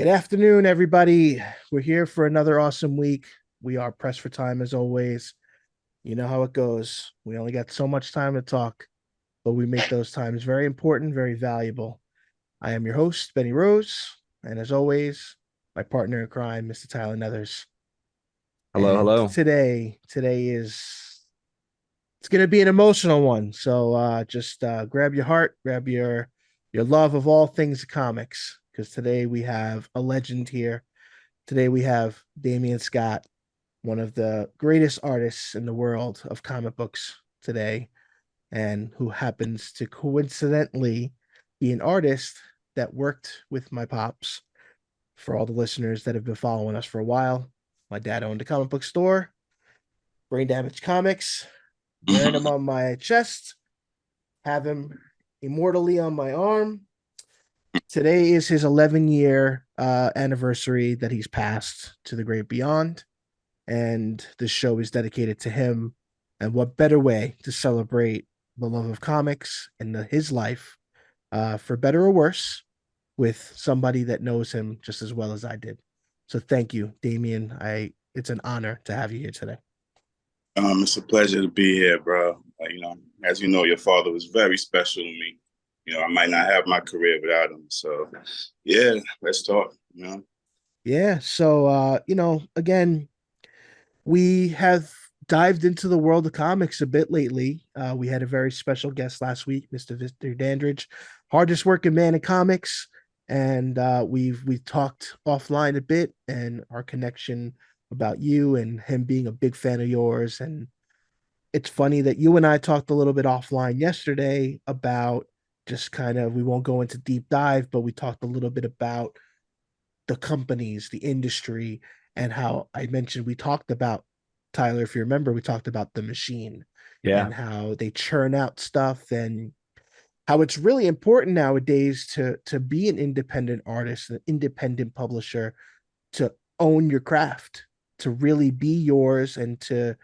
Good afternoon, everybody. We're here for another awesome week. We are pressed for time as always. You know how it goes. We only got so much time to talk, but we make those times very important, very valuable. I am your host, Benny Rose, and as always, my partner in crime, Mr. Tyler Nethers. Hello, And hello. today is it's gonna be an emotional one. So just grab your heart, grab your love of all things comics, because today we have a legend here. Today we have Damion Scott, one of the greatest artists in the world of comic books today, and who happens to coincidentally be an artist that worked with my pops. For all the listeners that have been following us for a while, my dad owned a comic book store, Brain Damage Comics, wearing him on my chest, have him immortally on my arm. Today is his 11-year anniversary that he's passed to the great beyond. And this show is dedicated to him. And what better way to celebrate the love of comics and his life, for better or worse, with somebody that knows him just as well as I did. So thank you, Damien. It's an honor to have you here today. It's a pleasure to be here, bro. As you know, your father was very special to me. I might not have my career without him. So, yeah, let's talk. Yeah. So, again, we have dived into the world of comics a bit lately. We had a very special guest last week, Mr. Victor Dandridge, hardest working man in comics, and we've talked offline a bit and our connection about you and him being a big fan of yours. And it's funny that you and I talked a little bit offline yesterday about just kind of, we won't go into deep dive, but we talked a little bit about the companies, the industry, and how I mentioned we talked about, Tyler, if you remember, we talked about the machine Yeah, and how they churn out stuff, and how it's really important nowadays to be an independent artist, an independent publisher, to own your craft, to really be yours, and to,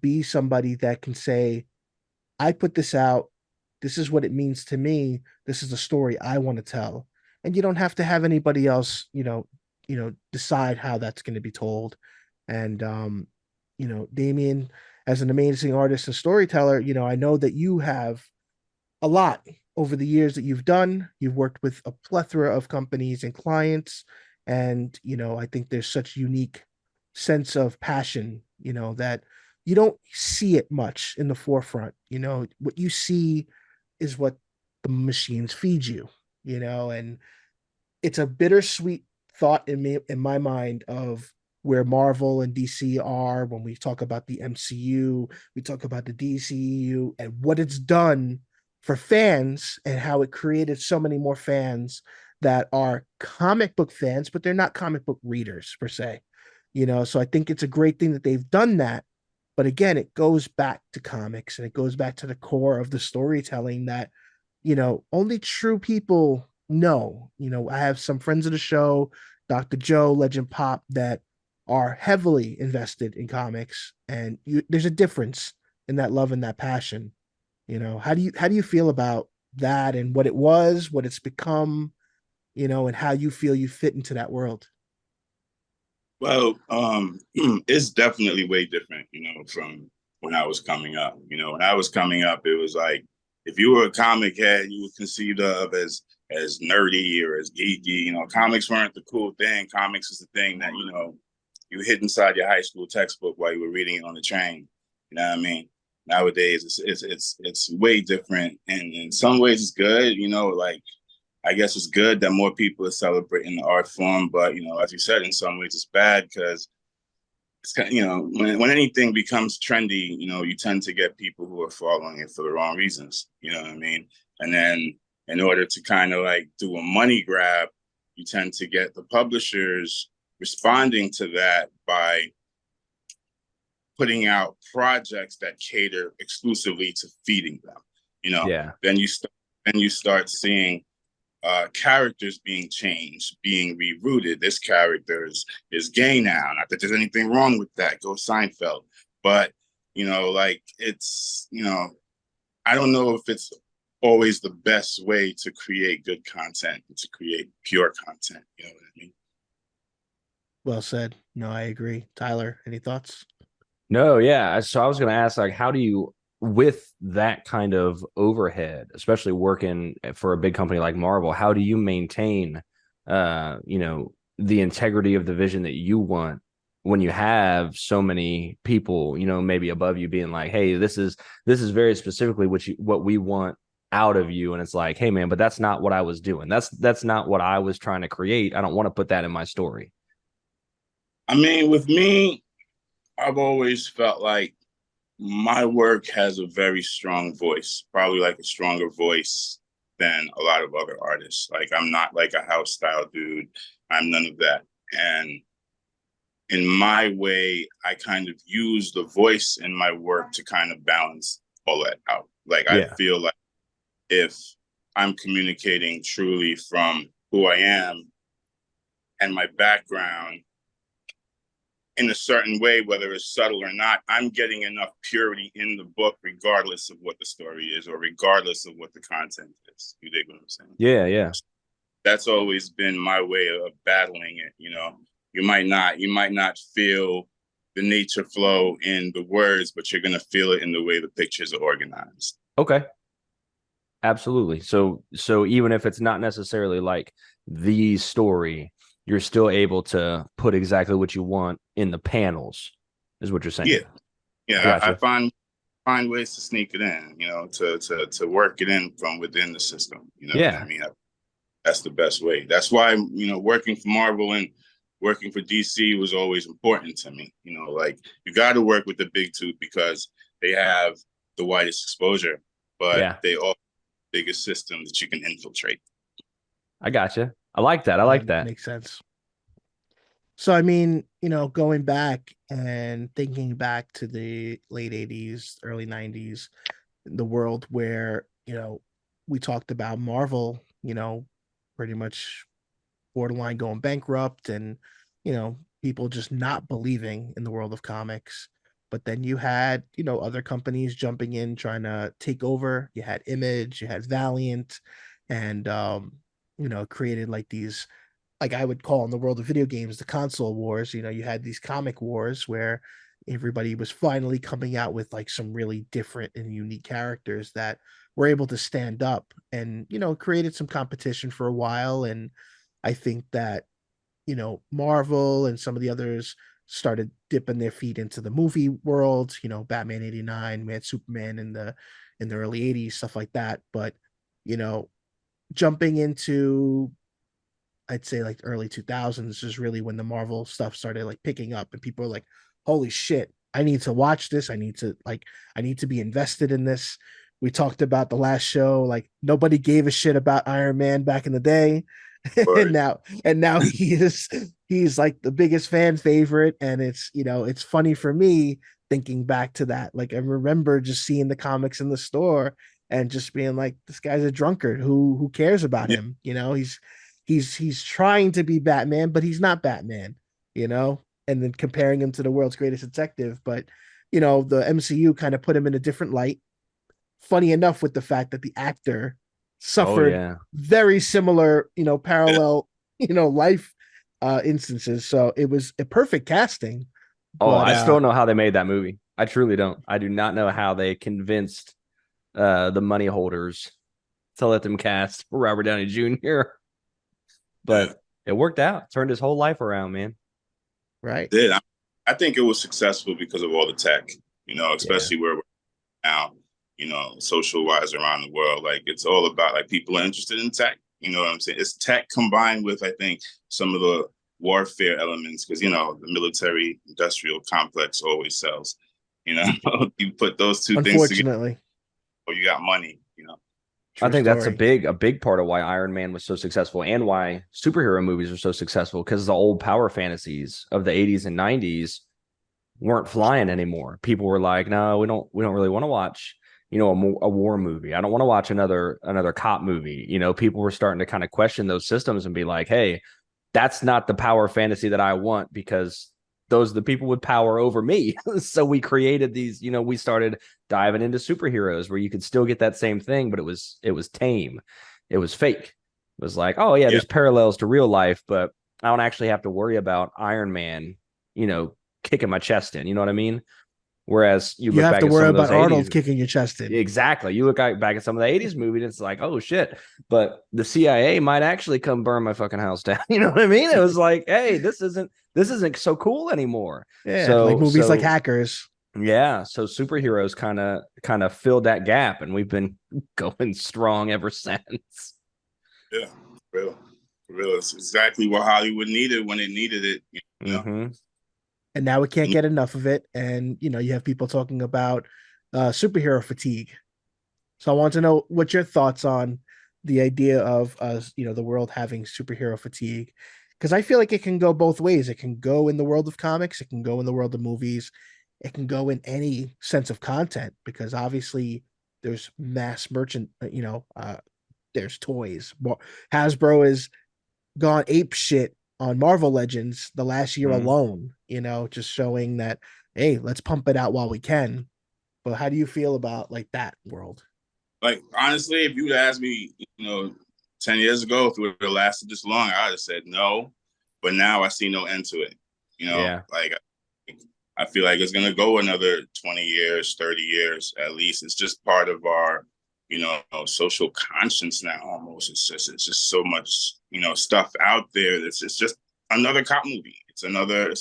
be somebody that can say, I put this out. This is what it means to me. This is the story I want to tell. And you don't have to have anybody else, decide how that's going to be told. And Damien, as an amazing artist and storyteller, I know that you have a lot over the years that you've done. You've worked with a plethora of companies and clients. And, I think there's such unique sense of passion, that you don't see it much in the forefront. What you see is what the machines feed you, and it's a bittersweet thought in my mind of where Marvel and DC are when we talk about the MCU, we talk about the DCU and what it's done for fans and how it created so many more fans that are comic book fans, but they're not comic book readers per se. So I think it's a great thing that they've done that. But again, it goes back to comics and it goes back to the core of the storytelling that, only true people know. I have some friends of the show, Dr. Joe, Legend Pop, that are heavily invested in comics, and there's a difference in that love and that passion. How do you feel about that and what it was, what it's become, and how you feel you fit into that world? Well, it's definitely way different, from when I was coming up. When I was coming up, it was like if you were a comic head, you were conceived of as nerdy or as geeky. Comics weren't the cool thing. Comics is the thing that you hid inside your high school textbook while you were reading it on the train. You know what I mean? Nowadays, it's way different, and in some ways, it's good. Like I guess it's good that more people are celebrating the art form, but as you said, in some ways it's bad because it's kind of, when anything becomes trendy, you tend to get people who are following it for the wrong reasons. You know what I mean? And then in order to kind of like do a money grab, you tend to get the publishers responding to that by putting out projects that cater exclusively to feeding them. yeah, Then you start seeing characters being changed, being rerouted. This character is gay now. Not that there's anything wrong with that. Go Seinfeld. But like I don't know if it's always the best way to create good content, to create pure content. You know what I mean? Well said. No, I agree. Tyler, any thoughts? No, yeah. So I was going to ask, like, how do you, with that kind of overhead, especially working for a big company like Marvel, how do you maintain, the integrity of the vision that you want when you have so many people, maybe above you being like, hey, this is very specifically what we want out of you, and it's like, hey, man, but that's not what I was doing. That's not what I was trying to create. I don't want to put that in my story. I mean, with me, I've always felt like my work has a very strong voice, probably like a stronger voice than a lot of other artists. Like I'm not like a house style dude. I'm none of that. And in my way, I kind of use the voice in my work to kind of balance all that out. Like I Yeah. feel like if I'm communicating truly from who I am and my background in a certain way, whether it's subtle or not, I'm getting enough purity in the book, regardless of what the story is or regardless of what the content is. You dig what I'm saying? Yeah. Yeah. That's always been my way of battling it. You might not feel the nature flow in the words, but you're gonna feel it in the way the pictures are organized. Okay. Absolutely. So even if it's not necessarily like the story, you're still able to put exactly what you want in the panels, is what you're saying. Yeah, yeah. I Gotcha. find ways to sneak it in, to work it in from within the system. You know what I Yeah. mean? That's the best way. That's why, working for Marvel and working for DC was always important to me. Like you got to work with the big two because they have the widest exposure, but Yeah. they all biggest system that you can infiltrate. I gotcha. I like that. I Yeah, like that. makes sense. So I mean, going back and thinking back to the late 80s, early 90s, the world where, we talked about Marvel, pretty much borderline going bankrupt and, people just not believing in the world of comics. But then you had, other companies jumping in trying to take over. You had Image, you had Valiant, and created like these, like I would call in the world of video games, the console wars. You had these comic wars where everybody was finally coming out with like some really different and unique characters that were able to stand up and, created some competition for a while. And I think that, Marvel and some of the others started dipping their feet into the movie world, Batman 89, we had Superman in the early 80s, stuff like that. But, you know, jumping into, I'd say, like early 2000s is really when the Marvel stuff started like picking up and people are like, holy shit, I need to watch this. I need to be invested in this. We talked about the last show, like nobody gave a shit about Iron Man back in the day. and Or now and now he's like the biggest fan favorite. And it's funny for me thinking back to that. Like I remember just seeing the comics in the store and just being like, this guy's a drunkard. Who cares about yeah, him? He's trying to be Batman, but he's not Batman, and then comparing him to the world's greatest detective. But the MCU kind of put him in a different light. Funny enough, with the fact that the actor Oh suffered yeah. very similar, yeah, parallel, life instances. So it was a perfect casting. Oh, But I still don't know how they made that movie. I truly don't. I do not know how they convinced the money holders to let them cast Robert Downey Jr. yeah. But it worked out. Turned his whole life around, man. right, Did I think it was successful because of all the tech, Yeah. especially where we're now, social wise around the world. Like it's all about like people are interested in tech. You know what I'm saying? It's tech combined with I think some of the warfare elements because the military industrial complex always sells. You know, you put those two things together, unfortunately, or you got money. I true think that's a story. big part of why Iron Man was so successful and why superhero movies are so successful because the old power fantasies of the 80s and 90s weren't flying anymore. People were like, "No, we don't really want to watch, a war movie. I don't want to watch another cop movie." People were starting to kind of question those systems and be like, "Hey, that's not the power fantasy that I want because those are the people with power over me." So we created these, we started diving into superheroes where you could still get that same thing, but it was tame. It was fake. It was like, oh yeah, Yeah, there's parallels to real life, but I don't actually have to worry about Iron Man, kicking my chest in. You know what I mean? Whereas you You look have back to at worry some of about those Arnold 80s, kicking your chest in. exactly. You look back at some of the 80s movies, and it's like, oh shit. But the CIA might actually come burn my fucking house down. You know what I mean? It was like, hey, this isn't so cool anymore. Yeah, like So movies like so Hackers. yeah, so superheroes kind of filled that gap, and we've been going strong ever since. Yeah, real, real. It's exactly what Hollywood needed when it needed it. You know, Mm-hmm. And now we can't get enough of it. And you have people talking about superhero fatigue. So I want to know what your thoughts on the idea of the world having superhero fatigue. Because I feel like it can go both ways. It can go in the world of comics, it can go in the world of movies, it can go in any sense of content, because obviously there's mass merchant, there's toys. Hasbro has gone ape shit on Marvel Legends the last year Mm-hmm. alone, just showing that, hey, let's pump it out while we can. But how do you feel about like that world? like honestly, if you'd asked me, 10 years ago, if it would have lasted this long, I'd have said no. But now I see no end to it. Yeah. Like I feel like it's gonna go another 20 years, 30 years at least. It's just part of our, social conscience now almost. It's just so much, stuff out there. It's just another cop movie. It's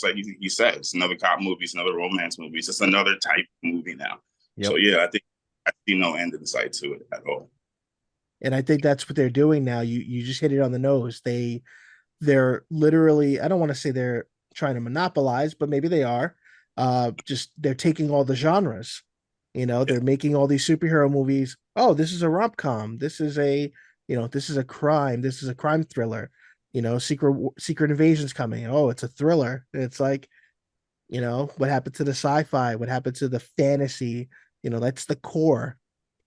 like you said, it's another cop movie, it's another romance movie, it's just another type movie now. So Yep. yeah, I think I see no end in sight to it at all. And I think that's what they're doing now. You just hit it on the nose. They're literally, I don't want to say they're trying to monopolize, but maybe they are. Just they're taking all the genres. Yeah, They're making all these superhero movies. Oh, this is a rom-com. This is a crime. This is a crime thriller. Secret Invasion's coming. Oh, it's a thriller. It's like, what happened to the sci-fi? What happened to the fantasy? That's the core.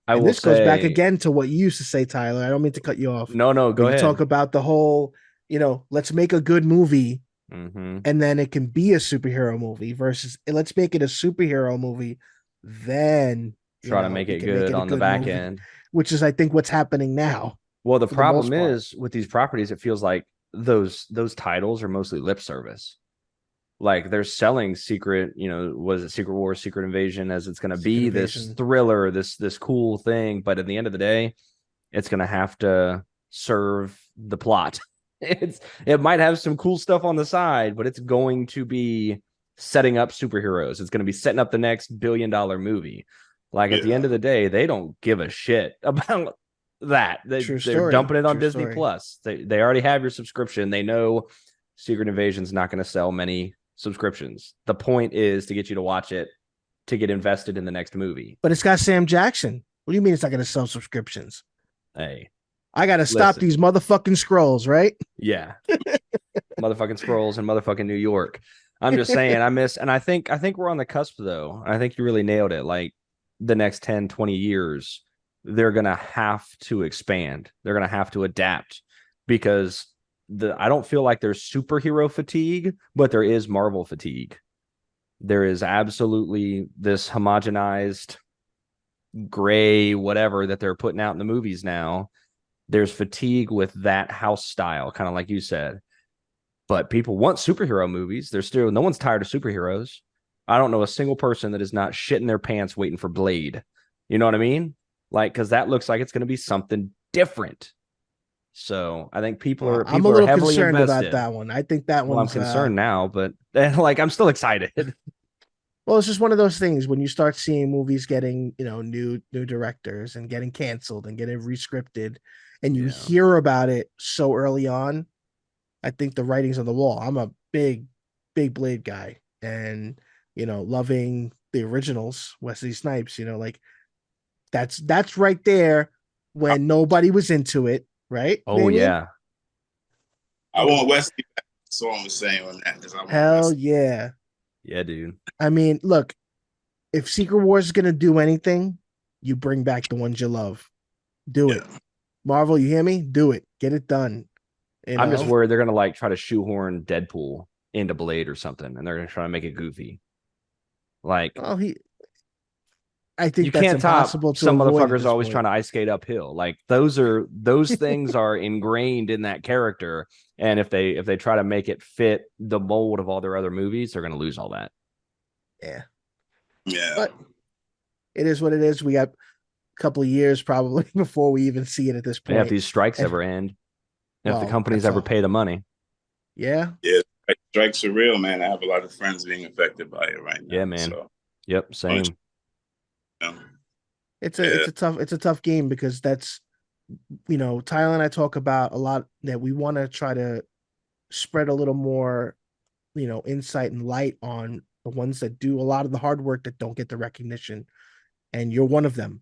I And will this goes back say, again to what you used to say, Tyler. I don't mean to cut you off, no, no, but go you talk ahead. about the whole, let's make a good movie Mm-hmm. and then it can be a superhero movie versus let's make it a superhero movie, then, Try to make we it can make good it a on the good back movie, end. which is, I think, what's happening now Well, the for the problem most part. is with these properties, it feels like those titles are mostly lip service. Like they're selling Secret, was it Secret War, Secret Invasion, as it's going to Secret be this Invasion. thriller, this cool thing, but at the end of the day, it's going to have to serve the plot. It might have some cool stuff on the side, but it's going to be setting up superheroes. It's going to be setting up the next $1 billion movie. Like at the end yeah. of the day, they don't give a shit about that. True They're story. dumping it on True Disney story. Plus. They already have your subscription. They know Secret Invasion's not going to sell many subscriptions. The point is to get you to watch it to get invested in the next movie. But it's got Sam Jackson. What do you mean it's not going to sell subscriptions? Hey, I got to stop listen. these motherfucking scrolls, right? Yeah. Motherfucking scrolls in motherfucking New York. I'm just saying and I think we're on the cusp though. I think you really nailed it. Like the next 10, 20 years, they're going to have to expand. They're going to have to adapt because I don't feel like there's superhero fatigue, but there is Marvel fatigue. There is absolutely this homogenized gray whatever that they're putting out in the movies now. There's fatigue with that house style, kind of like you said. But people want superhero movies. There's still no one's tired of superheroes. I don't know a single person that is not shitting their pants waiting for Blade. You know what I mean? Like, because that looks like it's going to be something different. So I think people are I'm a people are little heavily concerned about invested. that one. I think that Well, I'm one's concerned now, but like I'm still excited. well, it's just one of those things when you start seeing movies getting, new directors and getting canceled and getting rescripted, and you Yeah. hear about it so early on. I think the writing's on the wall. I'm a big, big Blade guy, and loving the originals, Wesley Snipes. Like that's right there when nobody was into it, right, Oh Damian? yeah. I want Wesley back. That's all I'm saying on that because I want Hell Wesley. yeah. Yeah, dude. I mean, look, if Secret Wars is gonna do anything, you bring back the ones you love. Do Yeah. it. Marvel, you hear me? Do it. Get it done. You I'm just know? worried they're gonna like try to shoehorn Deadpool into Blade or something, and they're gonna try to make it goofy. Like Oh, I You think that's can't top impossible to some avoid at motherfuckers this always point. trying to ice skate uphill. Like those things are ingrained in that character. And if they try to make it fit the mold of all their other movies, they're gonna lose all that. Yeah. Yeah. But it is what it is. We got a couple of years probably before we even see it at this And if point. these strikes And ever end, if the well, companies that's ever all. pay the money, Yeah. Yeah. Strikes are real, man. I have a lot of friends being affected by it right yeah, now. man. So, Yep, same. you It's yeah. a tough game because that's, Tyler and I talk about a lot that we want to try to spread a little more, insight and light on the ones that do a lot of the hard work that don't get the recognition. And you're one of them.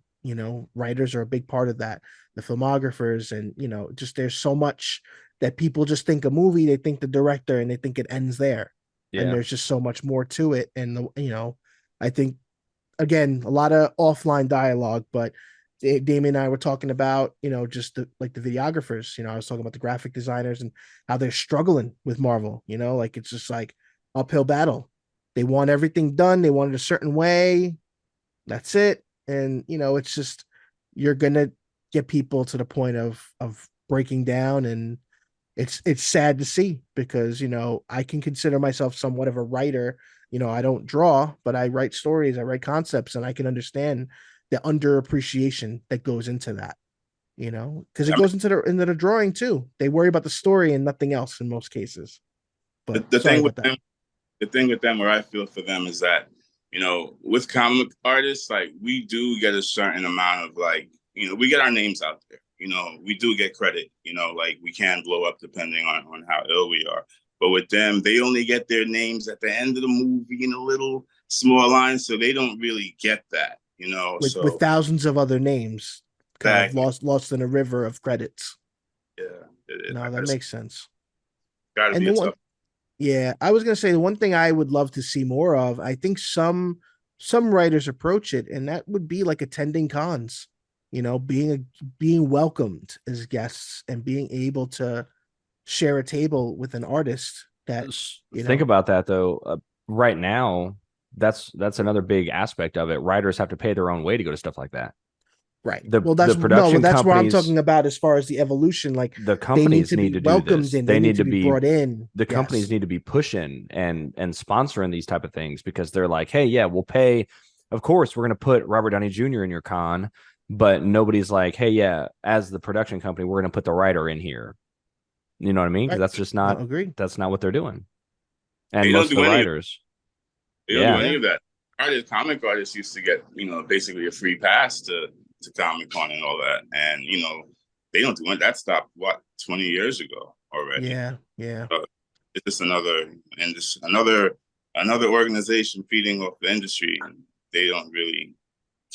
Writers are a big part of that. The filmographers, and just there's so much that people just think a movie, they think the director, and they think it ends there. And Yeah. there's just so much more to it. And I think, again, a lot of offline dialogue, but Damien and I were talking about, just like the videographers. I was talking about the graphic designers and how they're struggling with Marvel. Like it's just like uphill battle. They want everything done. They want it a certain way. That's it. And it's just, you're gonna get people to the point of breaking down, and it's sad to see because I can consider myself somewhat of a writer. I don't draw, but I write stories, I write concepts, and I can understand the underappreciation that goes into that. Because it I mean, goes into the drawing too. They worry about the story and nothing else in most cases. the, But the sorry thing about with that. them, the thing with them, where I feel for them is that, with comic artists, like we do get a certain amount of like, we get our names out there. We do get credit. Like we can blow up depending on how ill we are. But with them, they only get their names at the end of the movie in a little small line, so they don't really get that. With So thousands of other names kind of exactly, lost in a river of credits. yeah, it, No, that it's makes sense. got to And be the a one tough. Yeah, I was gonna say the one thing I would love to see more of, I think some writers approach it, and that would be like attending cons, being welcomed as guests and being able to share a table with an artist that, you Think know, about that though. Right now, that's another big aspect of it. Writers have to pay their own way to go to stuff like that. right. The Well, the that's no, production that's what I'm companies talking about as far as the evolution. Like the they need companies to need be to do welcomed this. in, they They need need to to be be brought in. the companies Yes. need to be pushing and sponsoring these type of things because they're like, hey, yeah, we'll pay. Of course, we're going to put Robert Downey Jr. in your con, but nobody's like, hey, yeah, as the production company, we're going to put the writer in here. You know what I mean? Because Right. that's just No, not agree. that's not what they're doing. And They don't most of do the any of writers, They don't do yeah, any Yeah. of that. Comic artists used to get, basically a free pass to Comic Con and all that. And, they don't do it. That stopped, what, 20 years ago already. Yeah. Yeah. It's just another organization feeding off the industry. And they don't really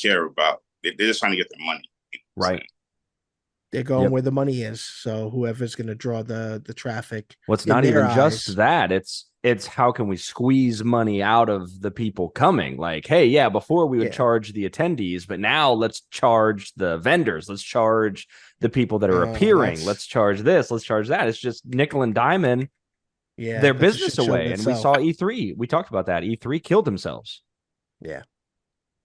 care about they're just trying to get their money. You know what I'm right. saying? They're going Yep. where the money is. So whoever's going to draw the traffic Well, it's in not their even just eyes. that. It's how can we squeeze money out of the people coming? Like, hey, yeah, before we would Yeah. charge the attendees, but now let's charge the vendors. Let's charge the people that are appearing. That's Let's charge this. Let's charge that. It's just nickel and diamond Yeah, their that's a business shit show in away. And we itself. saw E3. We talked about that. E3 killed themselves. Yeah.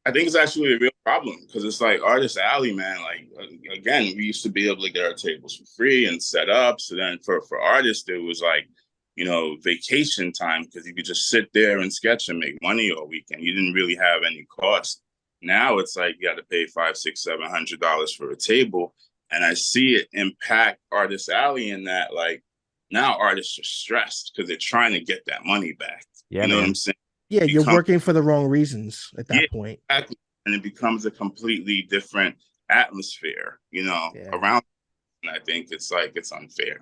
I think it's actually a real problem because it's like Artist Alley, man. Like again, we used to be able to get our tables for free and set up. So then for artists, it was like, vacation time because you could just sit there and sketch and make money all weekend. You didn't really have any cost. Now it's like you got to pay $500, $600, $700 for a table, and I see it impact Artist Alley in that like now artists are stressed because they're trying to get that money back. Yeah, You know what I'm man. saying? Yeah, you're Become working for the wrong reasons at Yeah, that point. exactly. And it becomes a completely different atmosphere, Yeah. around. And I think it's like it's unfair.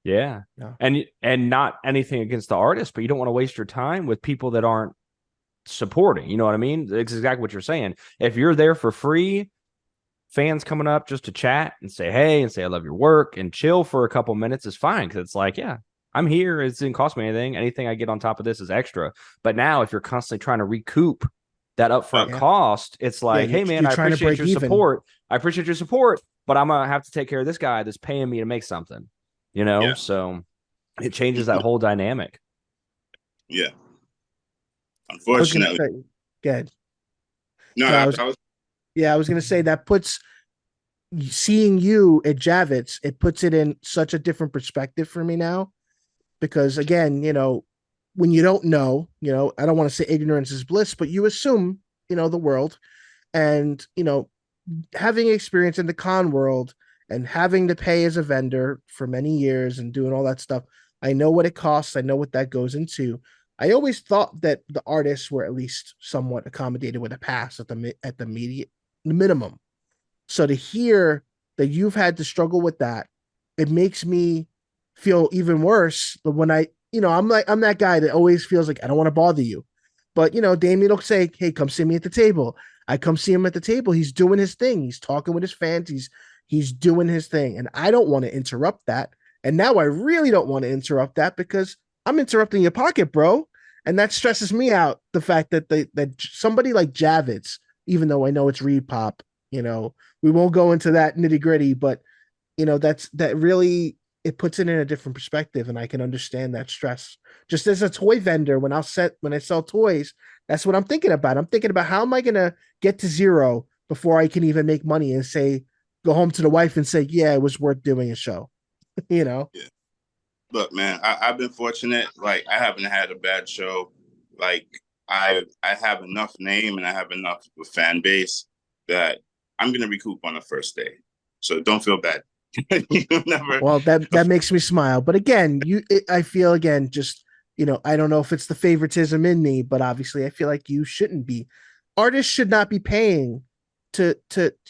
Yeah. No. And not anything against the artist, but you don't want to waste your time with people that aren't supporting. You know what I mean? It's exactly what you're saying. If you're there for free, fans coming up just to chat and say hey and say I love your work and chill for a couple minutes is fine because it's like, yeah, I'm here. It didn't cost me anything. Anything I get on top of this is extra. But now if you're constantly trying to recoup that upfront Yeah. cost, it's Yeah, like, hey man, you're I trying to appreciate break your even. support. I appreciate your support, but I'm gonna have to take care of this guy that's paying me to make something, Yeah, So it changes that whole dynamic. yeah. I was gonna Unfortunately, say, good. no. No, I I, was I was Yeah, I was gonna say that puts seeing you at Javits, it puts it in such a different perspective for me now. Because again, when you don't know, I don't want to say ignorance is bliss, but you assume, the world. And, having experience in the con world and having to pay as a vendor for many years and doing all that stuff, I know what it costs. I know what that goes into. I always thought that the artists were at least somewhat accommodated with a pass at the immediate minimum. So to hear that you've had to struggle with that, it makes me feel even worse. But when I'm that guy that always feels like I don't want to bother you. But Damien will say, "Hey, come see me at the table." I come see him at the table. He's doing his thing. He's talking with his fans. He's doing his thing, and I don't want to interrupt that. And now I really don't want to interrupt that because I'm interrupting your pocket, bro. And that stresses me out. The fact that somebody like Javits, even though I know it's Reed Pop, we won't go into that nitty gritty, but that really it puts it in a different perspective, and I can understand that stress. Just as a toy vendor, when I sell toys, that's what I'm thinking about. I'm thinking about how am I gonna get to zero before I can even make money and say go home to the wife and say, yeah, it was worth doing a show. you know? Yeah. Look, man, I've been fortunate. Like, I haven't had a bad show. Like, I have enough name and I have enough fan base that I'm gonna recoup on the first day. So don't feel bad. You never. Well, that makes me smile. But again, I feel again just I don't know if it's the favoritism in me, but obviously I feel like you shouldn't be. Artists should not be paying to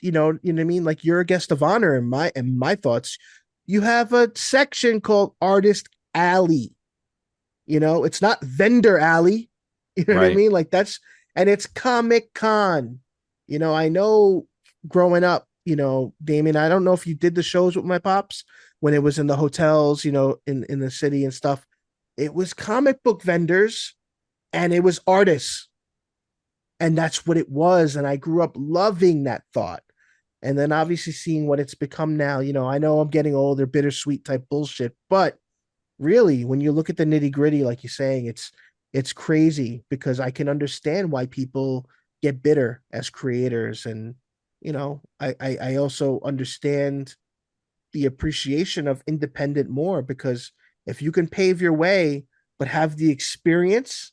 you know what I mean. Like you're a guest of honor in my thoughts. You have a section called Artist Alley. It's not Vendor Alley. You know what I Right. mean? Like and it's Comic Con. I know growing up, Damien, I don't know if you did the shows with my pops when it was in the hotels, in the city and stuff. It was comic book vendors and it was artists. And that's what it was. And I grew up loving that thought. And then obviously seeing what it's become now, I know I'm getting older, bittersweet type bullshit, but really, when you look at the nitty gritty, like you're saying, it's crazy because I can understand why people get bitter as creators, and I also understand the appreciation of independent more because if you can pave your way but have the experience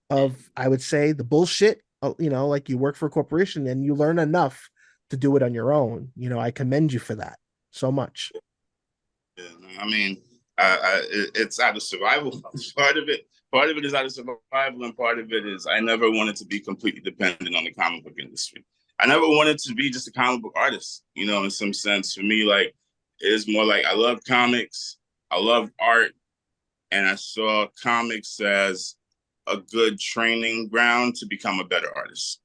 of, I would say, the bullshit, like you work for a corporation and you learn enough to do it on your own. I commend you for that so much. Yeah, I mean, it's out of survival. Part of it is out of survival, and part of it is I never wanted to be completely dependent on the comic book industry. I never wanted to be just a comic book artist. In some sense, for me, like it's more like I love comics, I love art, and I saw comics as a good training ground to become a better artist.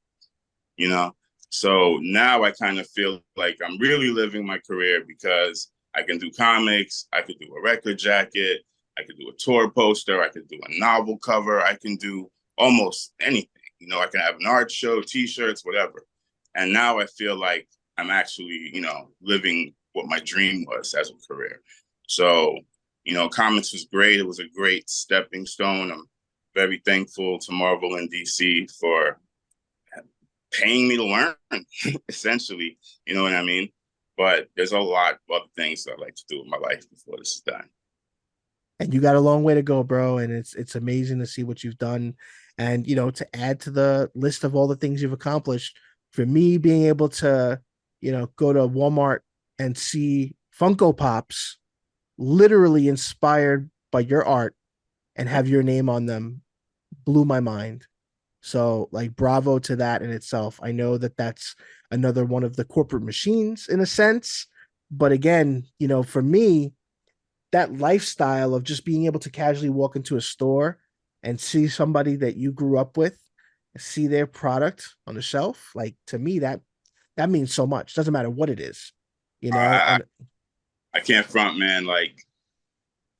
You know, so now I kind of feel like I'm really living my career because I can do comics, I could do a record jacket, I could do a tour poster, I could do a novel cover, I can do almost anything. I can have an art show, t-shirts, whatever. And now I feel like I'm actually, living what my dream was as a career. So, comics was great. It was a great stepping stone. I'm very thankful to Marvel and DC for paying me to learn, essentially. You know what I mean? But there's a lot of other things that I'd like to do in my life before this is done. And you got a long way to go, bro. And it's amazing to see what you've done. And to add to the list of all the things you've accomplished, for me being able to, go to Walmart and see Funko Pops literally inspired by your art and have your name on them blew my mind. So, like, bravo to that in itself. I know that that's another one of the corporate machines in a sense. But again, for me, that lifestyle of just being able to casually walk into a store and see somebody that you grew up with, see their product on the shelf, like to me, that means so much. Doesn't matter what it is, I, and I can't front, man. Like,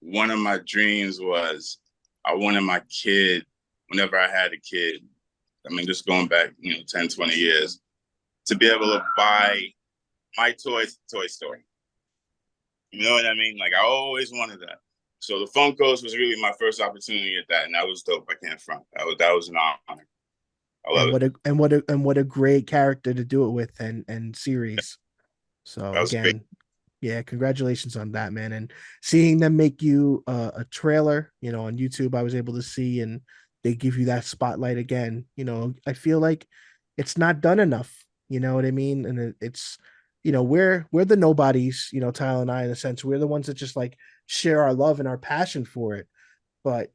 one of my dreams was I wanted my kid, whenever I had a kid, I mean, just going back, 10, 20 years, to be able to buy my toys at the toy store. You know what I mean? Like, I always wanted that. So the Funkos was really my first opportunity at that, and that was dope. I can't front. That was an honor. I love it. What a great character to do it with, and series. So That was great. again, yeah, congratulations on that, man. And seeing them make you a trailer, on YouTube, I was able to see, and they give you that spotlight again. I feel like it's not done enough. You know what I mean? And it's, we're the nobodies. Tyler and I, in a sense, we're the ones that just like share our love and our passion for it. But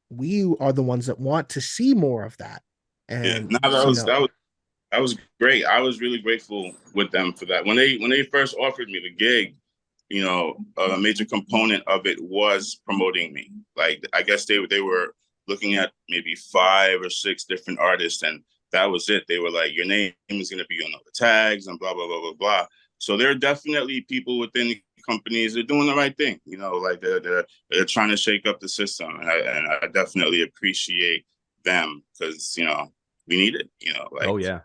we are the ones that want to see more of that. Yeah, And no, that was great. I was really grateful with them for that. When they first offered me the gig, a major component of it was promoting me. Like I guess they were looking at maybe 5 or 6 different artists, and that was it. They were like, your name is going to be on all the tags and blah blah blah blah blah. So there are definitely people within the companies that are doing the right thing. Like they're trying to shake up the system, and I definitely appreciate them because we need it. Like Oh yeah.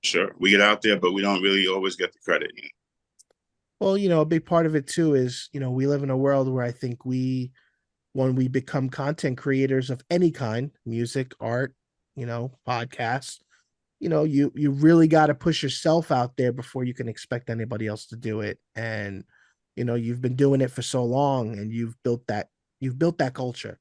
sure we get out there, but we don't really always get the credit. well, a big part of it too is, we live in a world where I think when we become content creators of any kind, music, art, podcasts, you really got to push yourself out there before you can expect anybody else to do it. And you've been doing it for so long, and you've built that culture.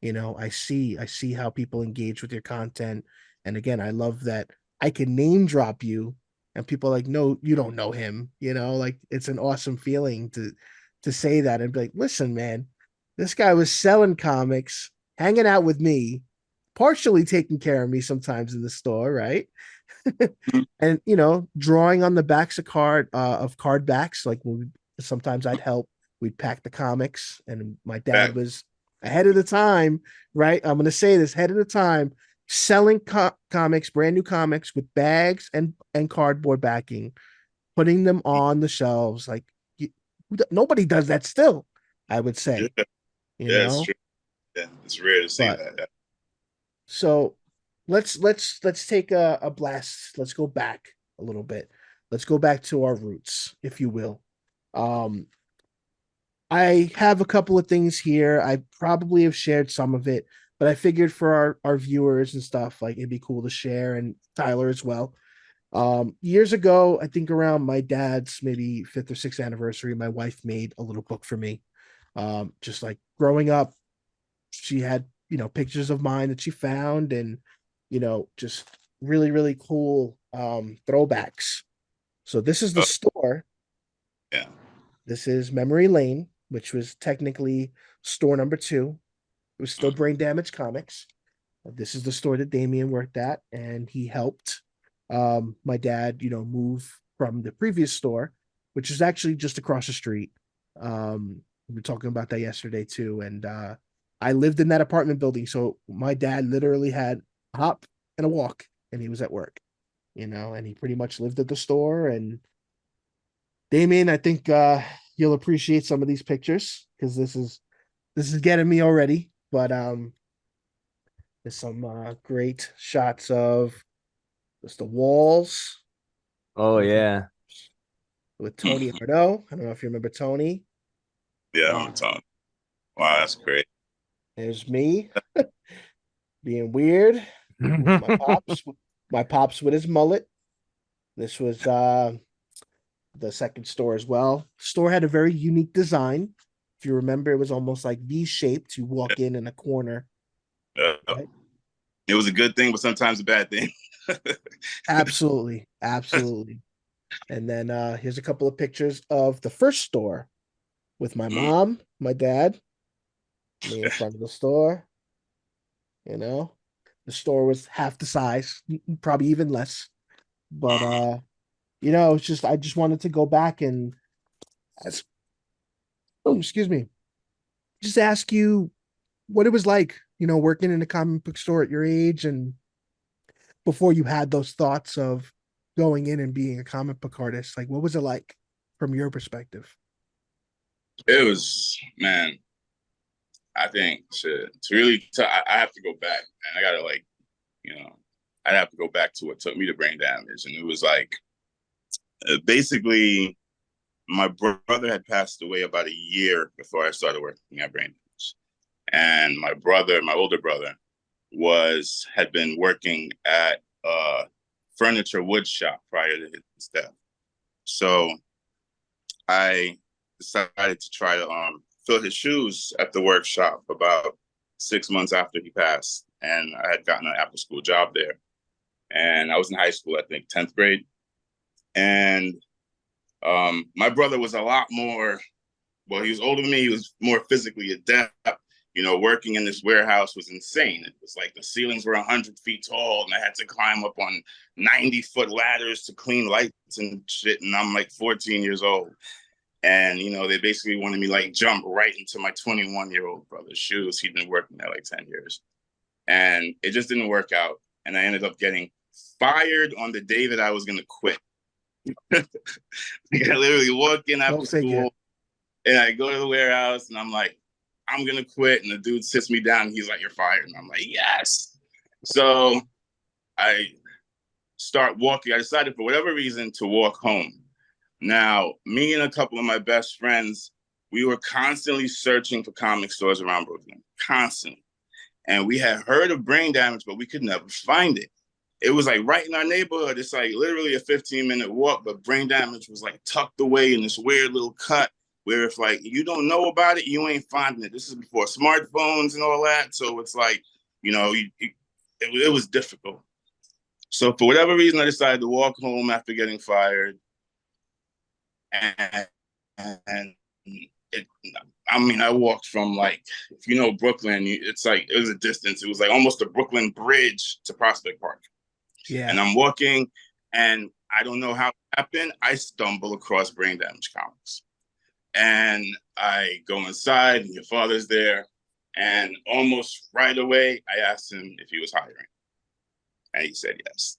I see how people engage with your content. And again, I love that I can name drop you, and people are like, no, you don't know him. Like, it's an awesome feeling to say that and be like, listen, man, this guy was selling comics, hanging out with me, partially taking care of me sometimes in the store, right? And drawing on the backs of card backs, like sometimes I'd help. We'd pack the comics, and my dad Back. was ahead of the time, right? I'm gonna say this, ahead of the time, selling comics, brand new comics with bags and cardboard backing, putting them on the shelves. Like, nobody does that still, I would Yeah, say, you yeah, it's know. true. Yeah, it's rare to see But that. so let's take a blast. Let's go back a little bit. Let's go back to our roots, if you will. Um, I have a couple of things here. I probably have shared some of it, but I figured for our viewers and stuff, like, it'd be cool to share, and Tyler as well. Years ago, I think around my dad's maybe fifth or sixth anniversary, my wife made a little book for me. Just like growing up, she had pictures of mine that she found, and just really really cool throwbacks. So this is the Oh, store. yeah. This is Memory Lane, which was technically store number 2. It was still Mm. Brain Damage Comics. This is the store that Damion worked at, and he helped my dad move from the previous store, which is actually just across the street. We were talking about that yesterday too. And I lived in that apartment building, so my dad literally had a hop and a walk, and he was at work, and he pretty much lived at the store. And Damien, I think you'll appreciate some of these pictures, because this is getting me already. But there's some great shots of just the walls Oh with yeah. Tony Ardo. I don't know if you remember Tony. Yeah, Uh, I'm telling. Wow, that's great. there's me being weird with my pops. My pops with his mullet. This was the second store as well. Store had a very unique design. If you remember, it was almost like V-shaped. You walk in a corner, Yeah. right? It was a good thing, but sometimes a bad thing. Absolutely, absolutely. And then here's a couple of pictures of the first store with my Mm. mom, my dad, me in front of the store. You know, the store was half the size, probably even less. But it's just I just wanted to go back and ask, oh, excuse me, just ask you what it was like, working in a comic book store at your age, and before you had those thoughts of going in and being a comic book artist. Like, what was it like from your perspective? It was, man. I think to really, I have to go back, and I gotta like, you know, I'd have to go back to what took me to brain damage, and it was like basically my brother had passed away about a year before I started working at brain damage, and my older brother, had been working at a furniture wood shop prior to his death. So I decided to try to fill his shoes at the workshop about 6 months after he passed. And I had gotten an after school job there. And I was in high school, I think 10th grade. And my brother was a lot more, well, he was older than me. He was more physically adept. You know, working in this warehouse was insane. It was like the ceilings were 100 feet tall and I had to climb up on 90-foot ladders to clean lights and shit. And I'm like 14 years old. And, you know, they basically wanted me like jump right into my 21-year-old brother's shoes. He'd been working there like 10 years. And it just didn't work out. And I ended up getting fired on the day that I was going to quit. Like I literally walk in after school and I go to the warehouse and I'm like, I'm going to quit. And the dude sits me down and he's like, you're fired. And I'm like, yes. So I start walking. I decided for whatever reason to walk home. Now, me and a couple of my best friends, we were constantly searching for comic stores around Brooklyn, constantly. And we had heard of Brain Damage, but we could never find it. It was like right in our neighborhood. It's like literally a 15-minute walk, but Brain Damage was like tucked away in this weird little cut where if like you don't know about it, you ain't finding it. This is before smartphones and all that. So it's like, you know, it was difficult. So for whatever reason, I decided to walk home after getting fired. And it, I mean, I walked from like, if you know Brooklyn, it's like, it was a distance. It was like almost a Brooklyn Bridge to Prospect Park. Yeah. And I'm walking and I don't know how it happened. I stumble across Brain Damage comics. And I go inside and your father's there. And almost right away, I asked him if he was hiring. And he said yes.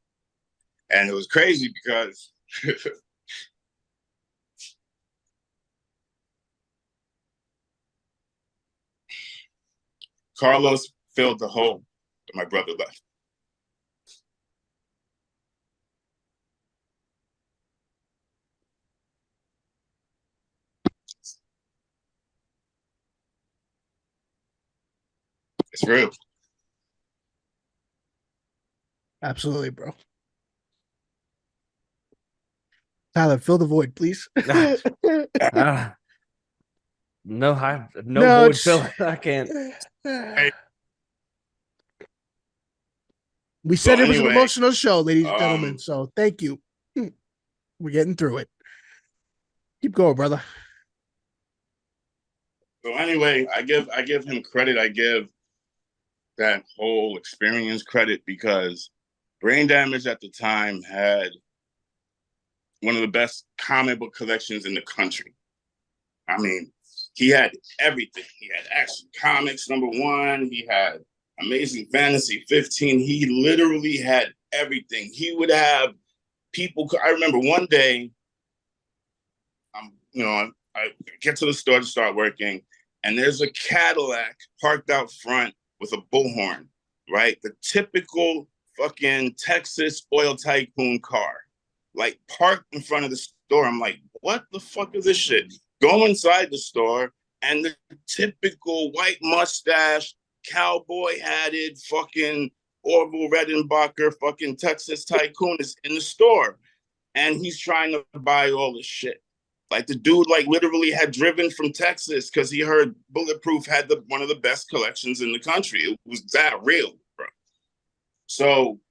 And it was crazy because Carlos filled the hole that my brother left. It's real. Absolutely, bro. Tyler, fill the void, please. No, void fill. I can't. We said So it was an anyway, emotional show, ladies and gentlemen. So thank you. We're getting through it. Keep going, brother. So anyway, I give him credit. I give that whole experience credit because Brain Damage at the time had one of the best comic book collections in the country. I mean, he had everything. He had Action Comics #1. He had Amazing Fantasy 15. He literally had everything. He would have people. I remember one day, I get to the store to start working, and there's a Cadillac parked out front with a bullhorn, right? The typical fucking Texas oil tycoon car, like parked in front of the store. I'm like, what the fuck is this shit? Go inside the store, and the typical white mustache, cowboy hatted, fucking Orville Redenbacher, fucking Texas tycoon is in the store, and he's trying to buy all this shit. Like the dude, like literally had driven from Texas because he heard Bulletproof had one of the best collections in the country. It was that real, bro. So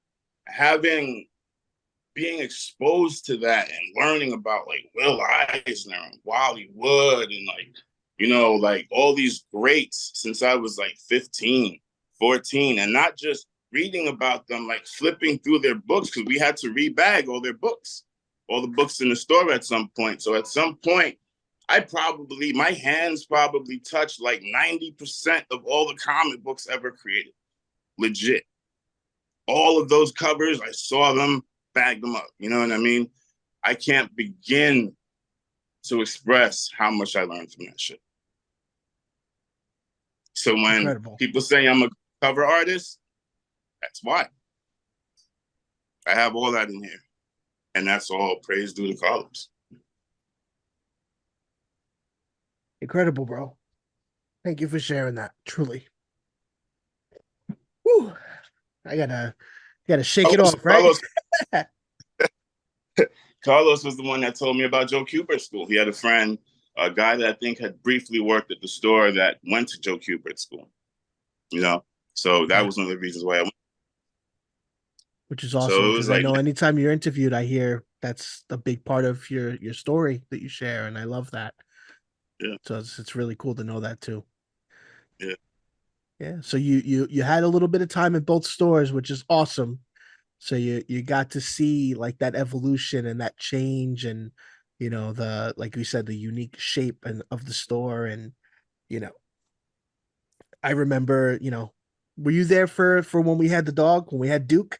being exposed to that and learning about like Will Eisner and Wally Wood and like all these greats since I was like 15, 14, and not just reading about them, like flipping through their books because we had to rebag all their books, all the books in the store at some point. So at some point, my hands probably touched like 90% of all the comic books ever created. Legit. All of those covers, I saw them, bagged them up. You know what I mean? I can't begin to express how much I learned from that shit. So when people say I'm a cover artist, that's why. I have all that in here. And that's all praise due to Carlos. Incredible, bro. Thank you for sharing that. Truly. Whew. I gotta shake it Carlos, off, right? Carlos, Carlos was the one that told me about Joe Kubert's school. He had a friend, a guy that I think had briefly worked at the store that went to Joe Kubert's school. You know, so that Yeah, was one of the reasons why I went. which is So awesome it was because I like, know anytime you're interviewed, I hear that's a big part of your story that you share, and I love that. yeah, So it's really cool to know that too. yeah. Yeah. So you had a little bit of time at both stores, which is awesome. So you got to see like that evolution and that change and the like we said the unique shape and of the store and you know I remember were you there for when we had the dog when we had Duke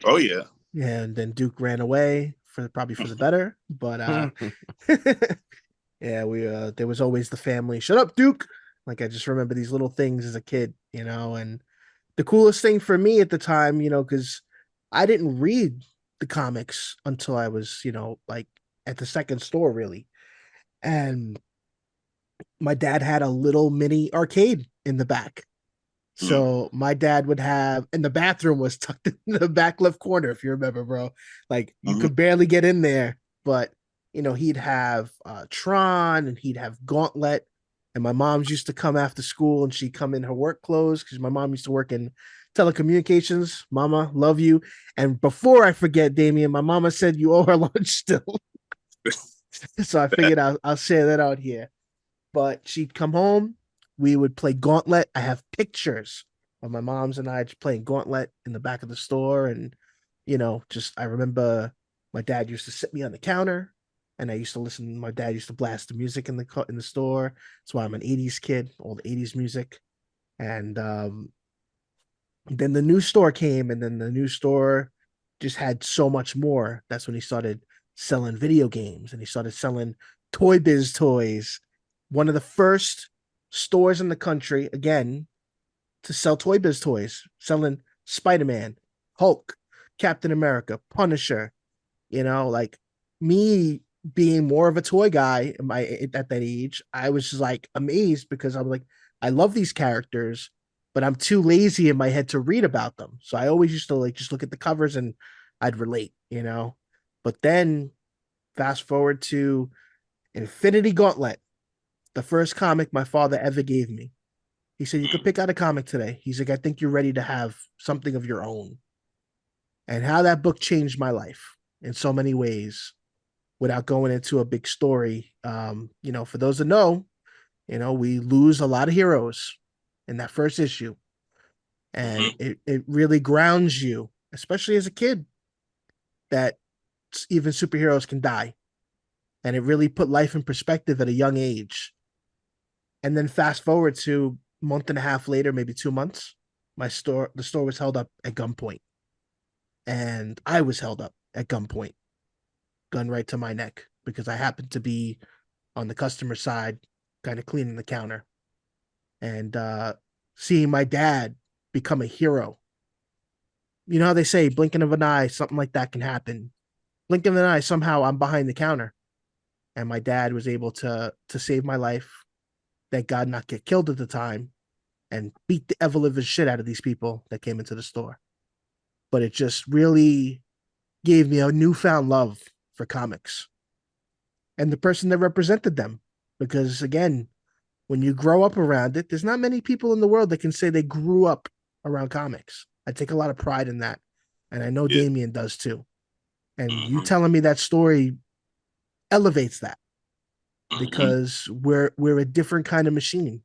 Oh yeah. and then Duke ran away for probably for the better but yeah we there was always the family shut up Duke like I just remember these little things as a kid and the coolest thing for me at the time, because I didn't read the comics until I was, like at the second store, really. And my dad had a little mini arcade in the back. Mm, So my dad would have, and the bathroom was tucked in the back left corner, if you remember, bro. Like you mhm, could barely get in there, but he'd have Tron and he'd have Gauntlet. And my mom's used to come after school and she'd come in her work clothes because my mom used to work in telecommunications. Mama, love you. And before I forget, Damion, my mama said you owe her lunch still. So I figured I'll share that out here. But she'd come home, we would play Gauntlet. I have pictures of my mom's and I just playing Gauntlet in the back of the store. And, just I remember my dad used to sit me on the counter and I used to listen. My dad used to blast the music in the store. That's why I'm an 80s kid, all the 80s music. And then the new store came, and then the new store just had so much more. That's when he started selling video games and he started selling Toy Biz toys. One of the first stores in the country, again, to sell Toy Biz toys, selling Spider Man, Hulk, Captain America, Punisher, like me being more of a toy guy at that age, I was just like amazed because I'm like, I love these characters, but I'm too lazy in my head to read about them. So I always used to like just look at the covers and I'd relate. But then fast forward to Infinity Gauntlet, the first comic my father ever gave me. He said, you could mm, pick out a comic today. He's like, I think you're ready to have something of your own. And how that book changed my life in so many ways without going into a big story. For those that know, we lose a lot of heroes in that first issue. And mhm, it really grounds you, especially as a kid, that even superheroes can die. And it really put life in perspective at a young age. And then fast forward to a month and a half later, maybe 2 months, the store was held up at gunpoint. And I was held up at gunpoint, gun right to my neck, because I happened to be on the customer side, kind of cleaning the counter. And seeing my dad become a hero. You know how they say, blinking of an eye, something like that can happen. Blink of an eye, somehow I'm behind the counter. And my dad was able to save my life. Thank God not get killed at the time and beat the ever living shit out of these people that came into the store. But it just really gave me a newfound love for comics and the person that represented them. Because again, when you grow up around it, there's not many people in the world that can say they grew up around comics. I take a lot of pride in that. And I know yeah, Damion does too. And you mhm, telling me that story elevates that mhm, because we're a different kind of machine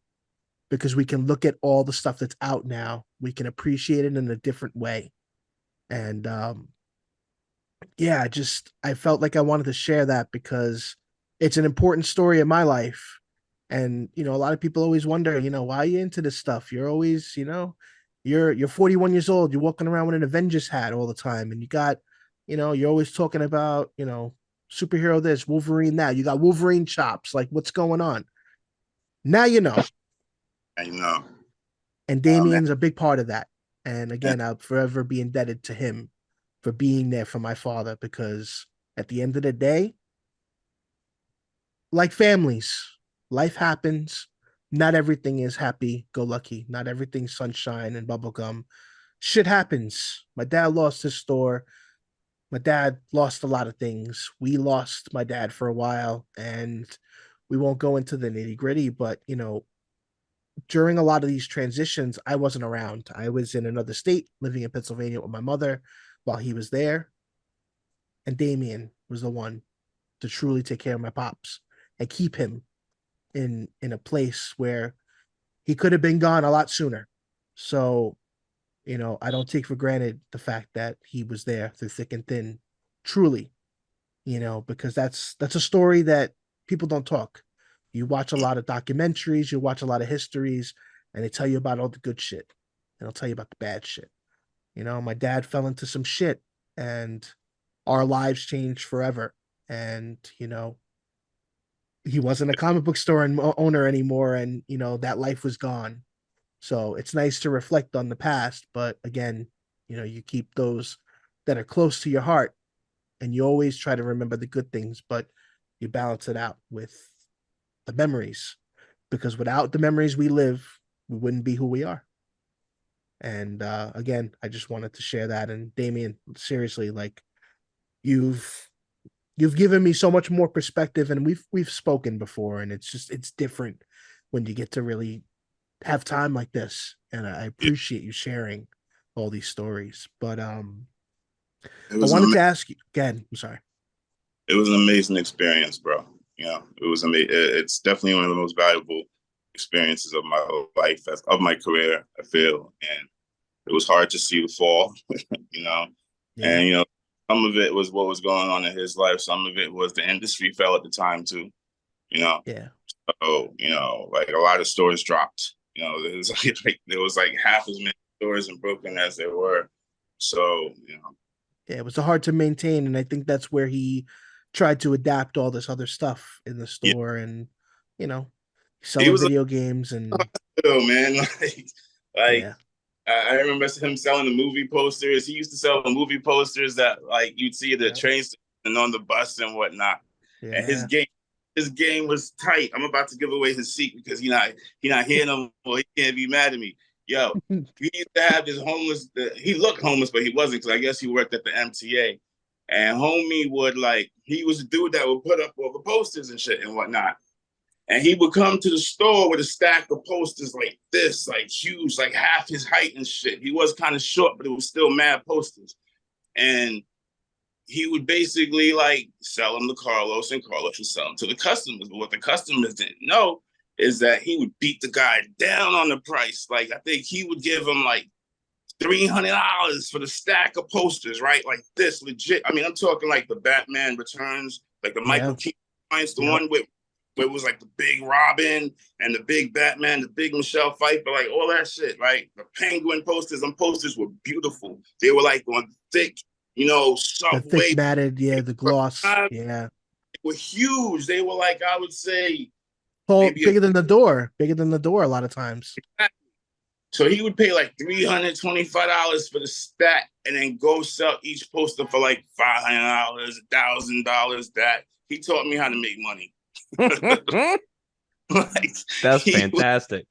because we can look at all the stuff that's out now. We can appreciate it in a different way. And yeah, I felt like I wanted to share that because it's an important story in my life. And a lot of people always wonder, why are you into this stuff? You're always, you're 41 years old, you're walking around with an Avengers hat all the time, and you got, you're always talking about, superhero this, Wolverine that. You got Wolverine chops. Like, what's going on? Now you know. I know. And Man. Damien's a big part of that. And again, I'll forever be indebted to him for being there for my father because at the end of the day, like families, life happens. Not everything is happy go lucky. Not everything's sunshine and bubblegum. shit happens. My dad lost his store. My dad lost a lot of things. We lost my dad for a while, and we won't go into the nitty gritty, but during a lot of these transitions, I wasn't around. I was in another state, living in Pennsylvania with my mother while he was there, and Damion was the one to truly take care of my pops and keep him in a place where he could have been gone a lot sooner. So, I don't take for granted the fact that he was there through thick and thin, truly, because that's a story that people don't talk. You watch a lot of documentaries, you watch a lot of histories, and they tell you about all the good shit. And they'll tell you about the bad shit. My dad fell into some shit and our lives changed forever. And, he wasn't a comic book store owner anymore. And, that life was gone. So it's nice to reflect on the past. But again, you keep those that are close to your heart and you always try to remember the good things, but you balance it out with the memories because without the memories we live, we wouldn't be who we are. And again, I just wanted to share that. And Damion, seriously, like you've you've given me so much more perspective, and we've spoken before, and it's different when you get to really have time like this. And I appreciate you sharing all these stories. But It I was an wanted ama- to ask you again. I'm sorry. it was an amazing experience, bro. It was amazing. It's definitely one of the most valuable experiences of my whole life, of my career, I feel. And it was hard to see the fall, you know. Yeah, And some of it was what was going on in his life. Some of it was the industry fell at the time too. You know, yeah, so like a lot of stores dropped. There was like half as many stores in Brooklyn as there were. So yeah. It was hard to maintain, and I think that's where he tried to adapt all this other stuff in the yeah, store, and you know, he selling was a video games, and little man. Like yeah, I remember him selling the movie posters. He used to sell the movie posters that like you'd see at the yeah, train station and on the bus and whatnot. And his yeah. game was tight. I'm about to give away his secret because he not here no more. He can't be mad at me. Yo, we used to have this homeless. He looked homeless, but he wasn't because I guess he worked at the MTA. And homie would he was a dude that would put up all the posters and shit and whatnot. And he would come to the store with a stack of posters like this, like huge, like half his height and shit. He was kind of short, but it was still mad posters. And he would basically like sell them to Carlos, and Carlos would sell them to the customers. But what the customers didn't know is that he would beat the guy down on the price. Like I think he would give him like $300 for the stack of posters, right? Like this, legit. I mean, I'm talking like the Batman Returns, like the Yeah, Michael Keaton points, the yep. one with where it was like the big Robin and the big Batman, the big Michelle Pfeiffer, like all that shit, right? The Penguin posters, them posters were beautiful. They were like on thick, The thick subway. matted, yeah, the gloss, They yeah. were huge. They were like, I would say, Tall, maybe bigger than the door a lot of times. a So he would pay like $325 for the stack and then go sell each poster for like $500, $1,000. That he taught me how to make money. Like That's he was fantastic.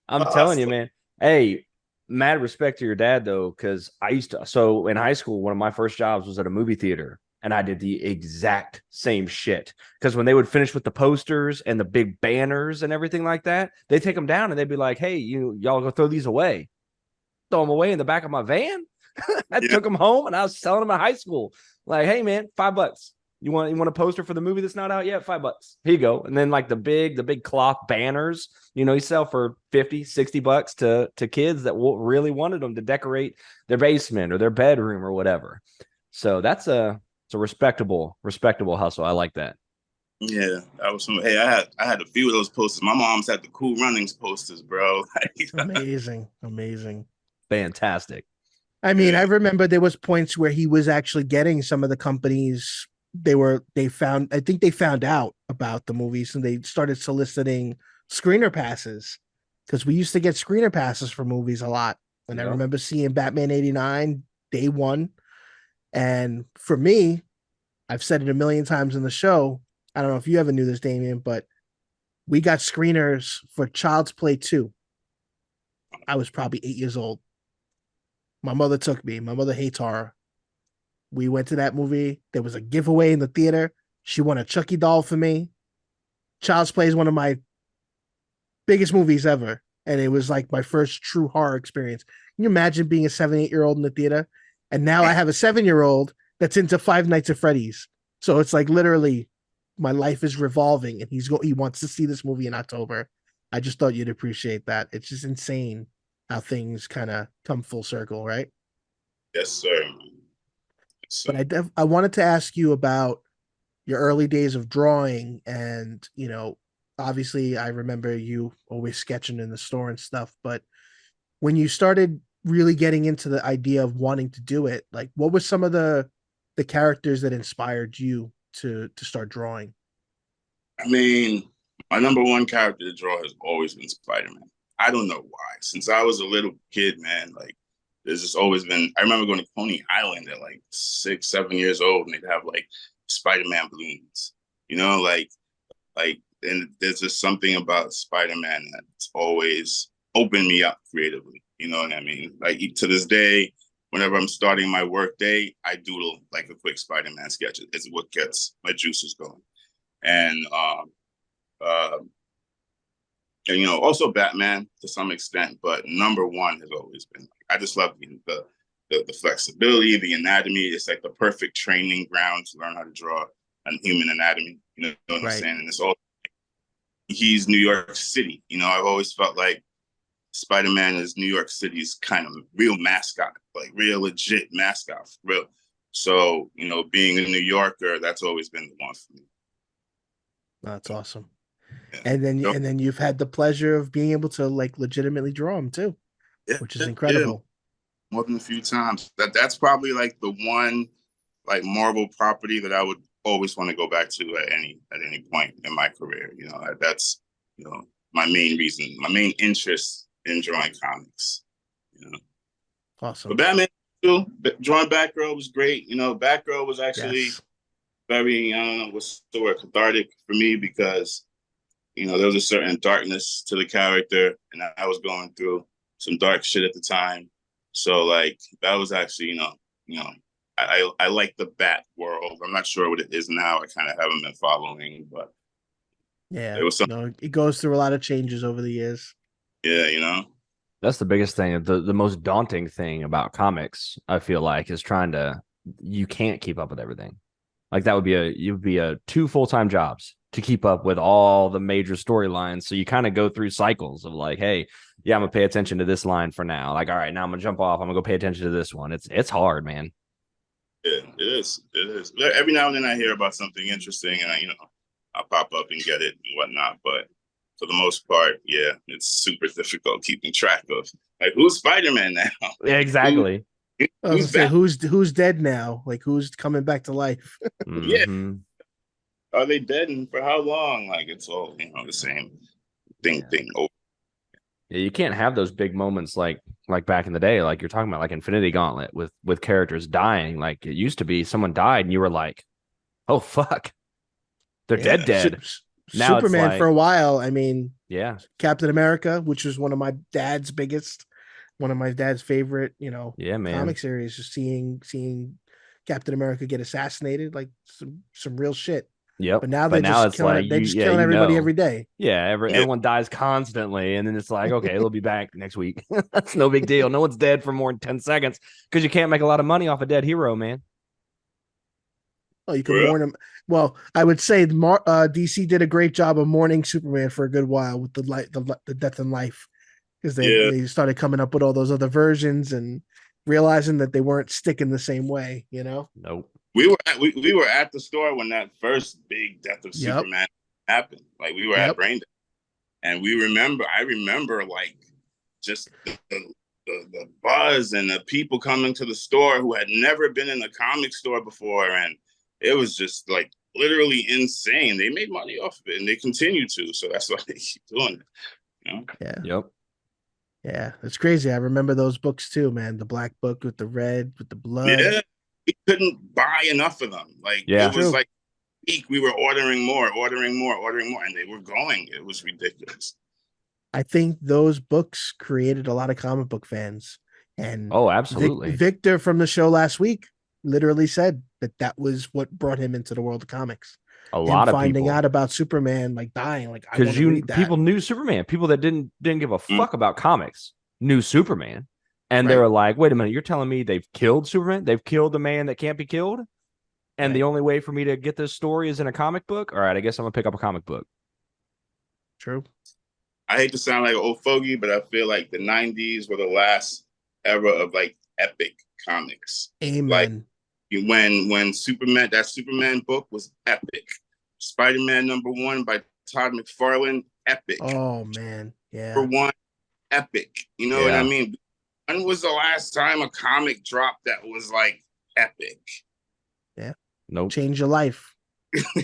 I'm telling you, awesome. man. Hey, mad respect to your dad though, because I used to. So in high school, one of my first jobs was at a movie theater, and I did the exact same shit. Because when they would finish with the posters and the big banners and everything like that, they take them down and they'd be like, "Hey, y'all go throw these away." Throw them away in the back of my van. I Yeah, took them home and I was selling them in high school. Like, hey man, $5. You want a poster for the movie that's not out yet? $5. Here you go. And then like the big cloth banners, you sell for 50, $60 to kids that really wanted them to decorate their basement or their bedroom or whatever. So it's a respectable hustle. I like that. yeah. That was some. Hey, I had a few of those posters. My mom's had the Cool Runnings posters, bro. Amazing, amazing. Fantastic. I mean, I Yeah, remember there was points where he was actually getting some of the companies. I think they found out about the movies and they started soliciting screener passes because we used to get screener passes for movies a lot. And I Yep. remember seeing Batman 89 day one. And for me, I've said it a million times in the show. I don't know if you ever knew this, Damien, but we got screeners for Child's Play 2. I was probably 8 years old. My mother took me. My mother hates horror. We went to that movie. There was a giveaway in the theater. She won a Chucky doll for me. Child's Play is one of my biggest movies ever. And it was like my first true horror experience. Can you imagine being a 7, 8 year old in the theater? And now I have a 7 year old that's into Five Nights at Freddy's. So it's like literally my life is revolving and he wants to see this movie in October. I just thought you'd appreciate that. It's just insane how things kind of come full circle, right? Yes, sir. Yes, But sir. I wanted to ask you about your early days of drawing and obviously I remember you always sketching in the store and stuff, but when you started really getting into the idea of wanting to do it, like what were some of the characters that inspired you to start drawing? I mean, my number one character to draw has always been Spider-Man. I don't know why. Since I was a little kid, man, like there's just always been. I remember going to Coney Island at like 6, 7 years old, and they'd have like Spider-Man balloons. You know, and there's just something about Spider-Man that's always opened me up creatively. You know what I mean? Like to this day, whenever I'm starting my work day, I doodle like a quick Spider-Man sketch. It's what gets my juices going. And uh, and also Batman to some extent, but number one has always been. I just love the flexibility, the anatomy. It's like the perfect training ground to learn how to draw a human anatomy. You know what I'm Right. saying? And it's all he's New York City. I've always felt like Spider-Man is New York City's kind of real mascot, like real legit mascot, for real. So, being a New Yorker, that's always been the one for me. That's awesome. Yeah. And then you've had the pleasure of being able to like legitimately draw them too, Yeah, which is yeah, incredible. more than a few times. That's probably like the one like Marvel property that I would always want to go back to at any point in my career. That's my main reason, my main interest in drawing comics. But Awesome. Batman too, drawing Batgirl was great. Batgirl was actually Yes. very, I don't know what's the word, cathartic for me because there was a certain darkness to the character, and I was going through some dark shit at the time. So like that was actually, I like the Bat world. I'm not sure what it is now. I kind of haven't been following, but Yeah. it was something. No, it goes through a lot of changes over the years. Yeah. That's the biggest thing. The most daunting thing about comics, I feel like, is you can't keep up with everything. Like that would be you'd be a 2 full-time jobs to keep up with all the major storylines. So you kind of go through cycles of like, hey, yeah, I'm gonna pay attention to this line for now. Like, all right, now I'm gonna jump off. I'm gonna go pay attention to this one. It's hard, man. Yeah, it is. It is. Every now and then I hear about something interesting, and I'll pop up and get it and whatnot. But for the most part, yeah, it's super difficult keeping track of like who's Spider-Man now, Yeah, who exactly. I was gonna who's say Batman. who's dead now? Like who's coming back to life? Yeah, Mm-hmm. are they dead and for how long? Like it's all the same thing. Yeah. Thing over. Yeah, you can't have those big moments like back in the day, like you're talking about, like Infinity Gauntlet with characters dying. Like it used to be, someone died and you were like, oh fuck, they're dead, Yeah, dead. Now it's Superman for like, a while. I mean, yeah, Captain America, which was one of my dad's favorite, yeah, man, comic series. Just seeing Captain America get assassinated, like some real shit. yep. But now But they're now just it's like they're you, just yeah, killing everybody every day. yeah, yeah, everyone dies constantly, and then it's like, okay, they'll be back next week. That's no big deal. No one's dead for more than 10 seconds because you can't make a lot of money off a dead hero, man. Oh, you can real. mourn him. Well, I would say DC did a great job of mourning Superman for a good while with the death and life, because they Yeah, they started coming up with all those other versions and realizing that they weren't sticking the same way. Nope. we were at the store when that first big death of Yep. Superman happened. Like we were at Yep. Brain Dead, and I remember like just the buzz and the people coming to the store who had never been in a comic store before, and it was just like literally insane. They made money off of it, and they continue to. So that's why they keep doing it. Yeah. Yep. Yeah. It's crazy. I remember those books too, man. The black book with the red, with the blood. Yeah, we couldn't buy enough of them. Like it Yeah. was True. like week we were ordering more, ordering more, ordering more, and they were going. It was ridiculous. I think those books created a lot of comic book fans. And Oh, absolutely. Victor from the show last week literally said that that was what brought him into the world of comics. A Him lot of finding people. out about Superman, like dying, like I Because want to you read that. people knew Superman. People that didn't give a Mm. fuck about comics knew Superman. And they Right. were like, wait a minute, you're telling me they've killed Superman? They've killed the man that can't be killed? And the Right. only way for me to get this story is in a comic book? All right, I guess I'm gonna pick up a comic book. True. I hate to sound like an old fogey, but I feel like the '90s were the last era of like epic comics. Like Amen. when Superman, that Superman book was epic. Spider-Man #1 by Todd McFarlane, epic. Oh man. For Yeah. one, epic. You know what I Yeah. mean? When was the last time a comic dropped that was like epic? Yeah. Nope. Change your life.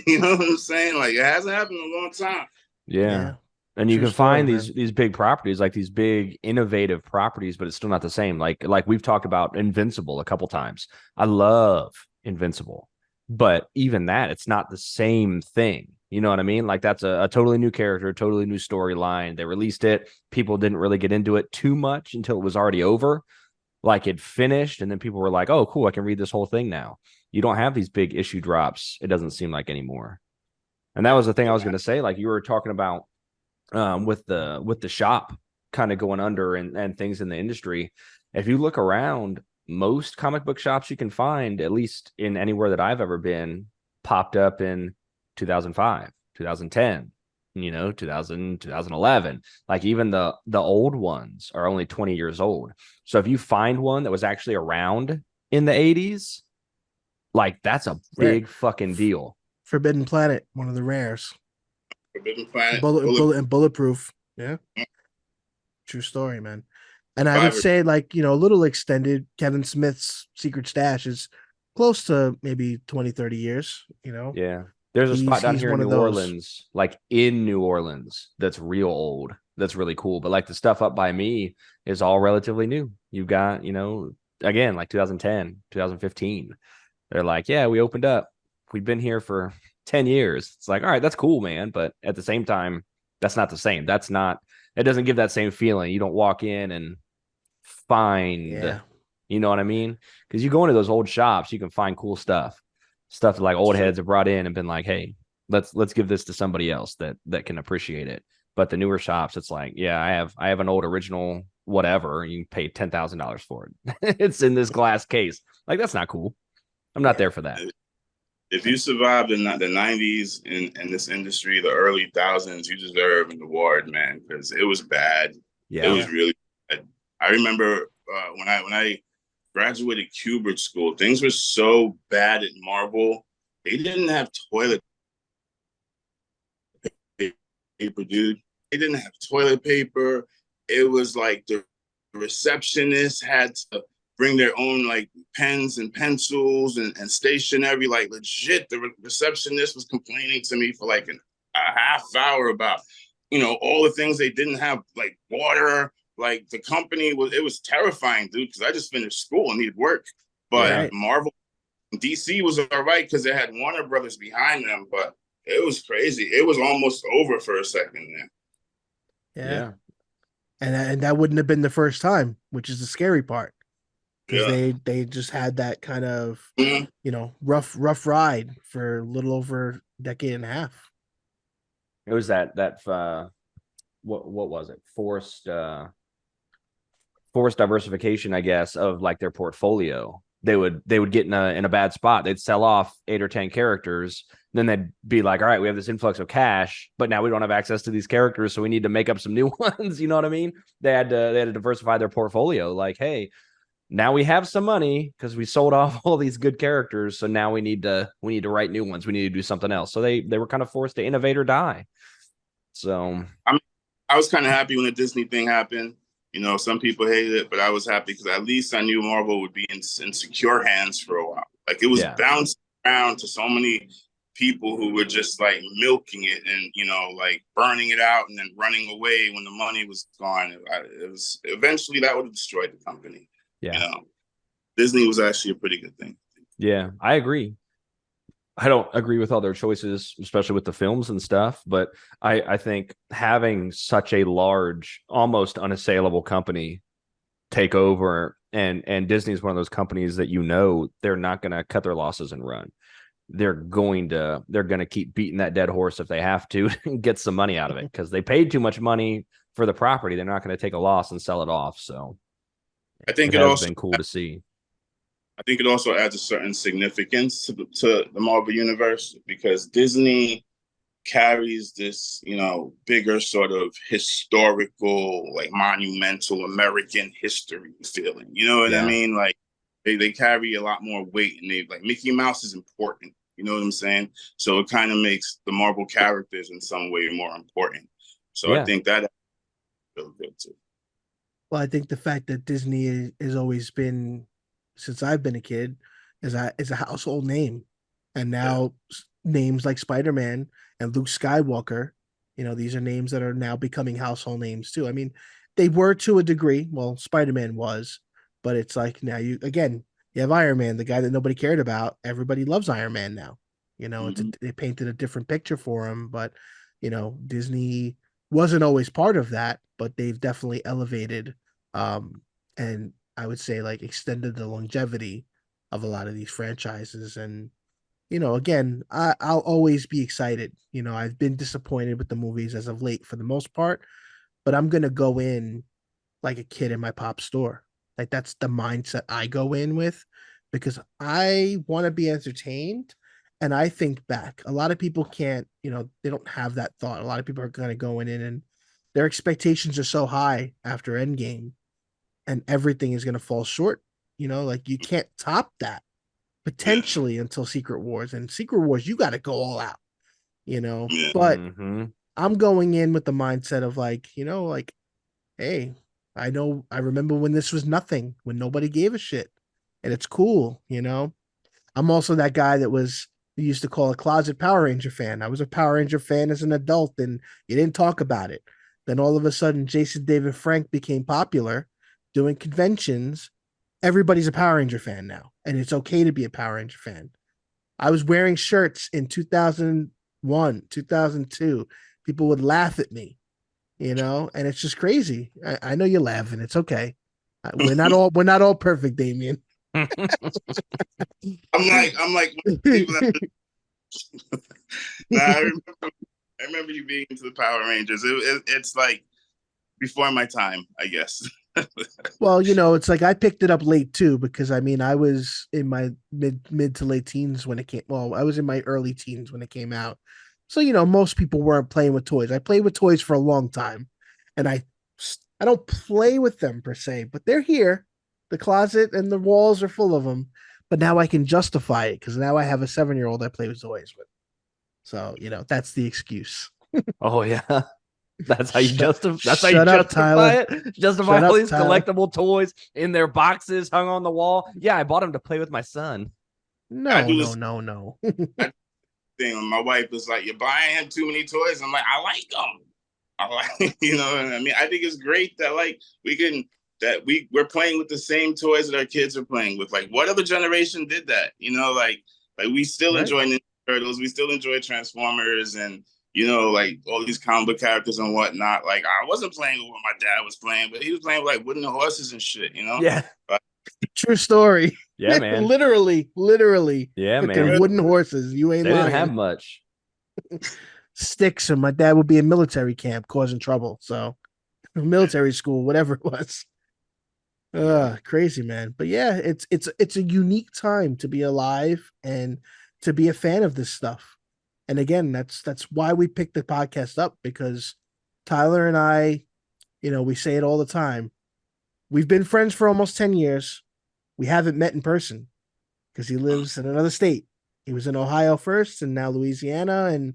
You know what I'm saying? Like it hasn't happened in a long time. Yeah. Yeah. And you True can story, find man. these big properties, like these big innovative properties, but it's still not the same. Like we've talked about Invincible a couple times. I love Invincible, but even that, it's not the same thing. You know what I mean? Like that's a totally new character, totally new storyline. They released it. People didn't really get into it too much until it was already over. Like it finished, and then people were like, "Oh, cool, I can read this whole thing now." You don't have these big issue drops. It doesn't seem like anymore. And that was the thing I was going to say. Like you were talking about with the shop kind of going under and things in the industry. If you look around, most comic book shops you can find, at least in anywhere that I've ever been, popped up in 2005, 2010, 2000, 2011. Like even the old ones are only 20 years old. So if you find one that was actually around in the 80s, like that's a Rare. big fucking deal. Forbidden Planet, one of the rares. Forbidden Planet, Bulletproof. Yeah. True story, man. And I would Survivor. say, like, a little extended, Kevin Smith's Secret Stash is close to maybe 20, 30 years, Yeah. There's a spot down He's here in one of New those. Orleans, like in New Orleans, that's real old. That's really cool. But like the stuff up by me is all relatively new. You've got, again, like 2010, 2015. They're like, yeah, we opened up. We've been here for 10 years. It's like, all right, that's cool, man. But at the same time, that's not the same. It doesn't give that same feeling. You don't walk in and find, Yeah. you know what I mean? Because you go into those old shops, you can find cool stuff that like old heads have brought in and been like, hey, let's give this to somebody else that can appreciate it. But the newer shops, it's like, yeah, I have an old original whatever, and you can pay $10,000 for it. It's in this glass case. Like that's not cool. I'm not there for that. If you survived in the '90s in this industry, the early thousands, you deserve an award, man, because it was bad. It Yeah. was really bad. I remember when I graduated Kubert school, things were so bad at Marvel. They didn't have toilet paper, dude. They didn't have toilet paper. It was like the receptionist had to bring their own like pens and pencils and stationery. Like legit, the receptionist was complaining to me for like a half hour about, all the things they didn't have, like water. Like the company it was terrifying, dude, because I just finished school and needed work. But Yeah. Right. Marvel, DC was all right because they had Warner Brothers behind them, but it was crazy. It was almost over for a second there. Yeah. Yeah. And that wouldn't have been the first time, which is the scary part. Because Yeah. they just had that kind of, Mhm. rough ride for a little over a decade and a half. It was that what was it? Forced diversification, I guess, of like their portfolio. They would get in a bad spot. They'd sell off 8 or 10 characters. Then they'd be like, all right, we have this influx of cash, but now we don't have access to these characters, so we need to make up some new ones. You know what I mean? They had to diversify their portfolio. Like, hey, now we have some money because we sold off all these good characters. So now we need to write new ones. We need to do something else. So they were kind of forced to innovate or die. So I was kind of happy when the Disney thing happened. Some people hated it, but I was happy because at least I knew Marvel would be in secure hands for a while. Like it was yeah. bouncing around to so many people who were just like milking it and like burning it out and then running away when the money was gone. It was eventually that would have destroyed the company. Yeah. Disney was actually a pretty good thing. Yeah, I agree. I don't agree with all their choices, especially with the films and stuff, but I think having such a large, almost unassailable company take over And Disney is one of those companies that they're not going to cut their losses and run. They're going to keep beating that dead horse if they have to and get some money out of it because they paid too much money for the property. They're not going to take a loss and sell it off. So I think it it has also been cool to see. I think it also adds a certain significance to the Marvel universe because Disney carries this, bigger sort of historical, like monumental American history feeling. You know what I Yeah. mean? Like they carry a lot more weight, and they like Mickey Mouse is important. You know what I'm saying? So it kind of makes the Marvel characters in some way more important. So I Yeah. think that feels good too. Well, I think the fact that Disney has always been, since I've been a kid, is a household name, and Yeah. now names like Spider-Man and Luke Skywalker, these are names that are now becoming household names too. I mean, they were to a degree. Well, Spider-Man was, but it's like now you have Iron Man, the guy that nobody cared about. Everybody loves Iron Man now. Mm-hmm. They painted a different picture for him, but Disney wasn't always part of that, but they've definitely elevated um and I would say like extended the longevity of a lot of these franchises. And again, I'll always be excited. I've been disappointed with the movies as of late for the most part, but I'm gonna go in like a kid in my pop store. Like that's the mindset I go in with because I want to be entertained. And I think back, a lot of people can't, they don't have that thought. A lot of people are kind of going in and their expectations are so high after Endgame and everything is going to fall short. Like you can't top that Yeah. potentially until Secret Wars. And Secret Wars, you got to go all out, Yeah. but Mm-hmm. I'm going in with the mindset of like, hey, I remember when this was nothing, when nobody gave a shit, and it's cool. I'm also that guy that was you used to call a closet Power Ranger fan. I was a Power Ranger fan as an adult, and you didn't talk about it. Then all of a sudden, Jason David Frank became popular doing conventions. Everybody's a Power Ranger fan now, and it's okay to be a Power Ranger fan. I was wearing shirts in 2001, 2002. People would laugh at me, and it's just crazy. I know you're laughing. It's okay. We're not all perfect, Damion. I'm like people that nah, I remember you being into the Power Rangers. It's like before my time, I guess. Well, it's like I picked it up late too because I mean I was in my mid to late teens when it came. Well, I was in my early teens when it came out. So, most people weren't playing with toys. I played with toys for a long time, and I don't play with them per se, but they're here. The closet and the walls are full of them. But now I can justify it because now I have a 7-year-old I play with toys with. So, that's the excuse. Oh yeah. Shut That's how you shut up, justify Tyler. it. Justify Shut all up, these Tyler. collectible toys in their boxes hung on the wall. Yeah, I bought them to play with my son. I No, do no, this no, no. thing. My wife was like, "You're buying him too many toys." I'm like, "I like them. I like, you know what I mean? I think it's great that like we're playing with the same toys that our kids are playing with. Like, what other generation did that? Like we still Right. enjoy Ninja Turtles, we still enjoy Transformers, and like all these comic book characters and whatnot. Like, I wasn't playing with what my dad was playing, but he was playing with like wooden horses and shit. Yeah. But, True story. Yeah, man. Literally. Yeah, Freaking man. wooden horses. You ain't They didn't have lying. much. Sticks, and my dad would be in military camp causing trouble. So, military school, whatever it was. Yeah. Crazy, man. But yeah, it's a unique time to be alive and to be a fan of this stuff. And again, that's why we picked the podcast up because Tyler and I, we say it all the time. We've been friends for almost 10 years. We haven't met in person because he lives in another state. He was in Ohio first and now Louisiana. And,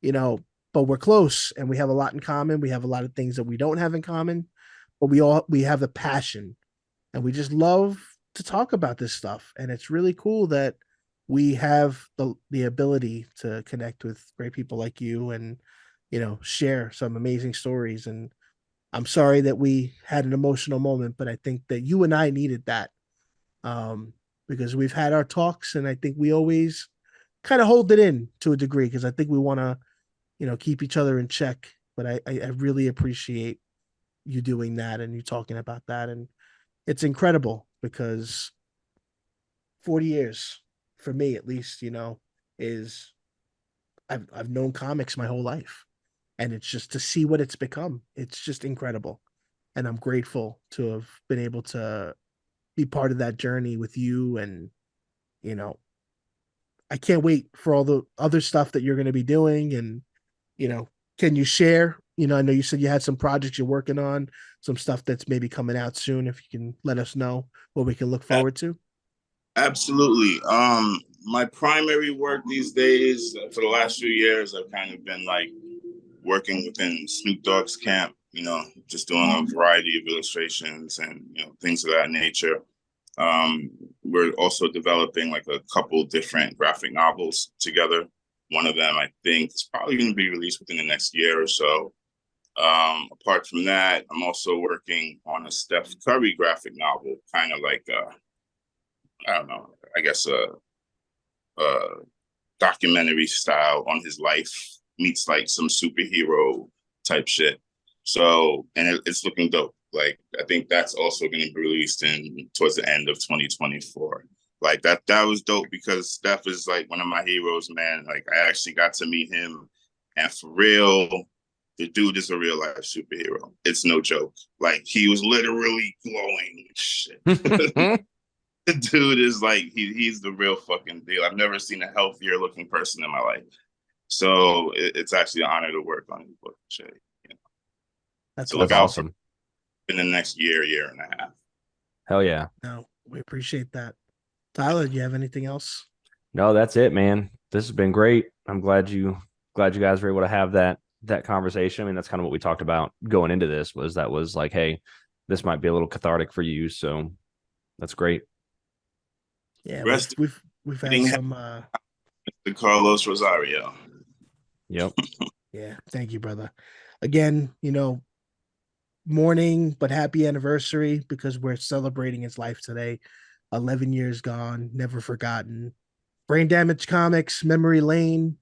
you know, but we're close and we have a lot in common. We have a lot of things that we don't have in common, but we have a passion and we just love to talk about this stuff. And it's really cool that we have the ability to connect with great people like you and, share some amazing stories. And I'm sorry that we had an emotional moment, but I think that you and I needed that um, because we've had our talks, and I think we always kind of hold it in to a degree because I think we want to, keep each other in check. But I really appreciate you doing that and you talking about that, and it's incredible because 40 years for me at least, is I've known comics my whole life. And it's just to see what it's become. It's just incredible. And I'm grateful to have been able to be part of that journey with you. And, you know, I can't wait for all the other stuff that you're going to be doing. And, can you share? I know you said you had some projects you're working on, some stuff that's maybe coming out soon. If you can let us know what we can look forward to. Absolutely. My primary work these days, for the last few years, I've kind of been like working within Snoop Dogg's camp, just doing a variety of illustrations and, things of that nature. We're also developing like a couple different graphic novels together. One of them, I think, is probably going to be released within the next year or so. Apart from that, I'm also working on a Steph Curry graphic novel, kind of like, I don't know, I guess a documentary style on his life meets like some superhero type shit. So, and it's looking dope. Like, I think that's also going to be released towards the end of 2024. Like that was dope because Steph is like one of my heroes, man. Like I actually got to meet him, and for real, the dude is a real life superhero. It's no joke. Like he was literally glowing. Shit. The dude is like he's the real fucking deal. I've never seen a healthier looking person in my life. So it's actually an honor to work on his book. Shit, That's so look That's out awesome. in the next year and a half. Hell yeah. No, we appreciate that. Tyler, do you have anything else? No, that's it, man. This has been great. I'm glad you guys were able to have that conversation. I mean, that's kind of what we talked about going into this was like, hey, this might be a little cathartic for you. So that's great. Yeah, Rest we've had some to Carlos Rosario. Yep. yeah, thank you, brother. Again, mourning but happy anniversary because we're celebrating his life today. 11 years gone, never forgotten. Brain Damage Comics, Memory Lane.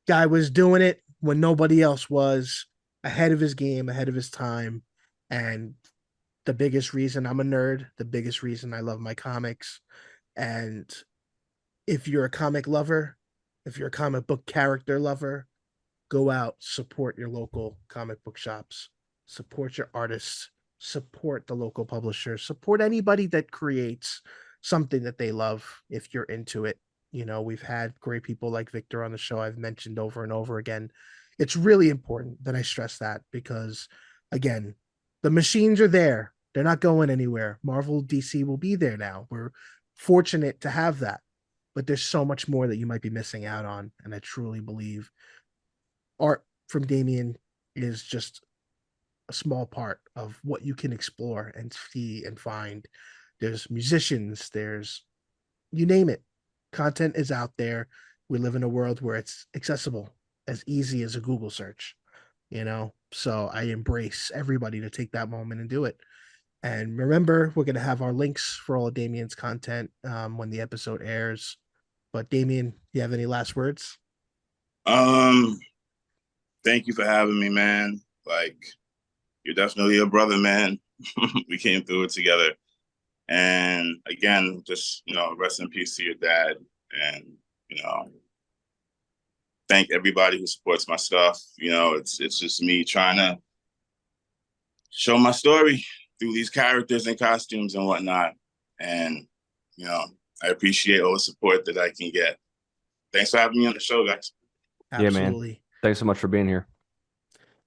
Guy was doing it when nobody else was, ahead of his game, ahead of his time. And the biggest reason I'm a nerd, the biggest reason I love my comics. And if you're a comic lover, if you're a comic book character lover, go out, support your local comic book shops, support your artists, support the local publishers, support anybody that creates something that they love if you're into it. We've had great people like Victor on the show I've mentioned over and over again. It's really important that I stress that because, again, the machines are there. They're not going anywhere. Marvel, DC will be there now. We're fortunate to have that, but there's so much more that you might be missing out on. And I truly believe art from Damion is just a small part of what you can explore and see and find. There's musicians, there's you name it. Content is out there. We live in a world where it's accessible, as easy as a Google search. So I embrace everybody to take that moment and do it. And remember, we're going to have our links for all of Damien's content when the episode airs. But Damion, you have any last words? Thank you for having me, man. Like, you're definitely a brother, man. We came through it together. And again, just, rest in peace to your dad. And, thank everybody who supports my stuff. It's just me trying to show my story through these characters and costumes and whatnot. And, I appreciate all the support that I can get. Thanks for having me on the show, guys. Absolutely. Yeah, man. Thanks so much for being here.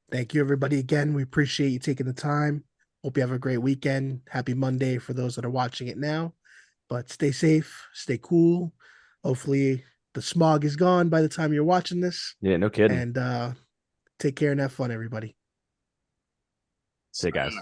Thank you, everybody. Again, we appreciate you taking the time. Hope you have a great weekend. Happy Monday for those that are watching it now. But stay safe, stay cool. Hopefully, the smog is gone by the time you're watching this. Yeah, no kidding. And take care and have fun, everybody. See you guys.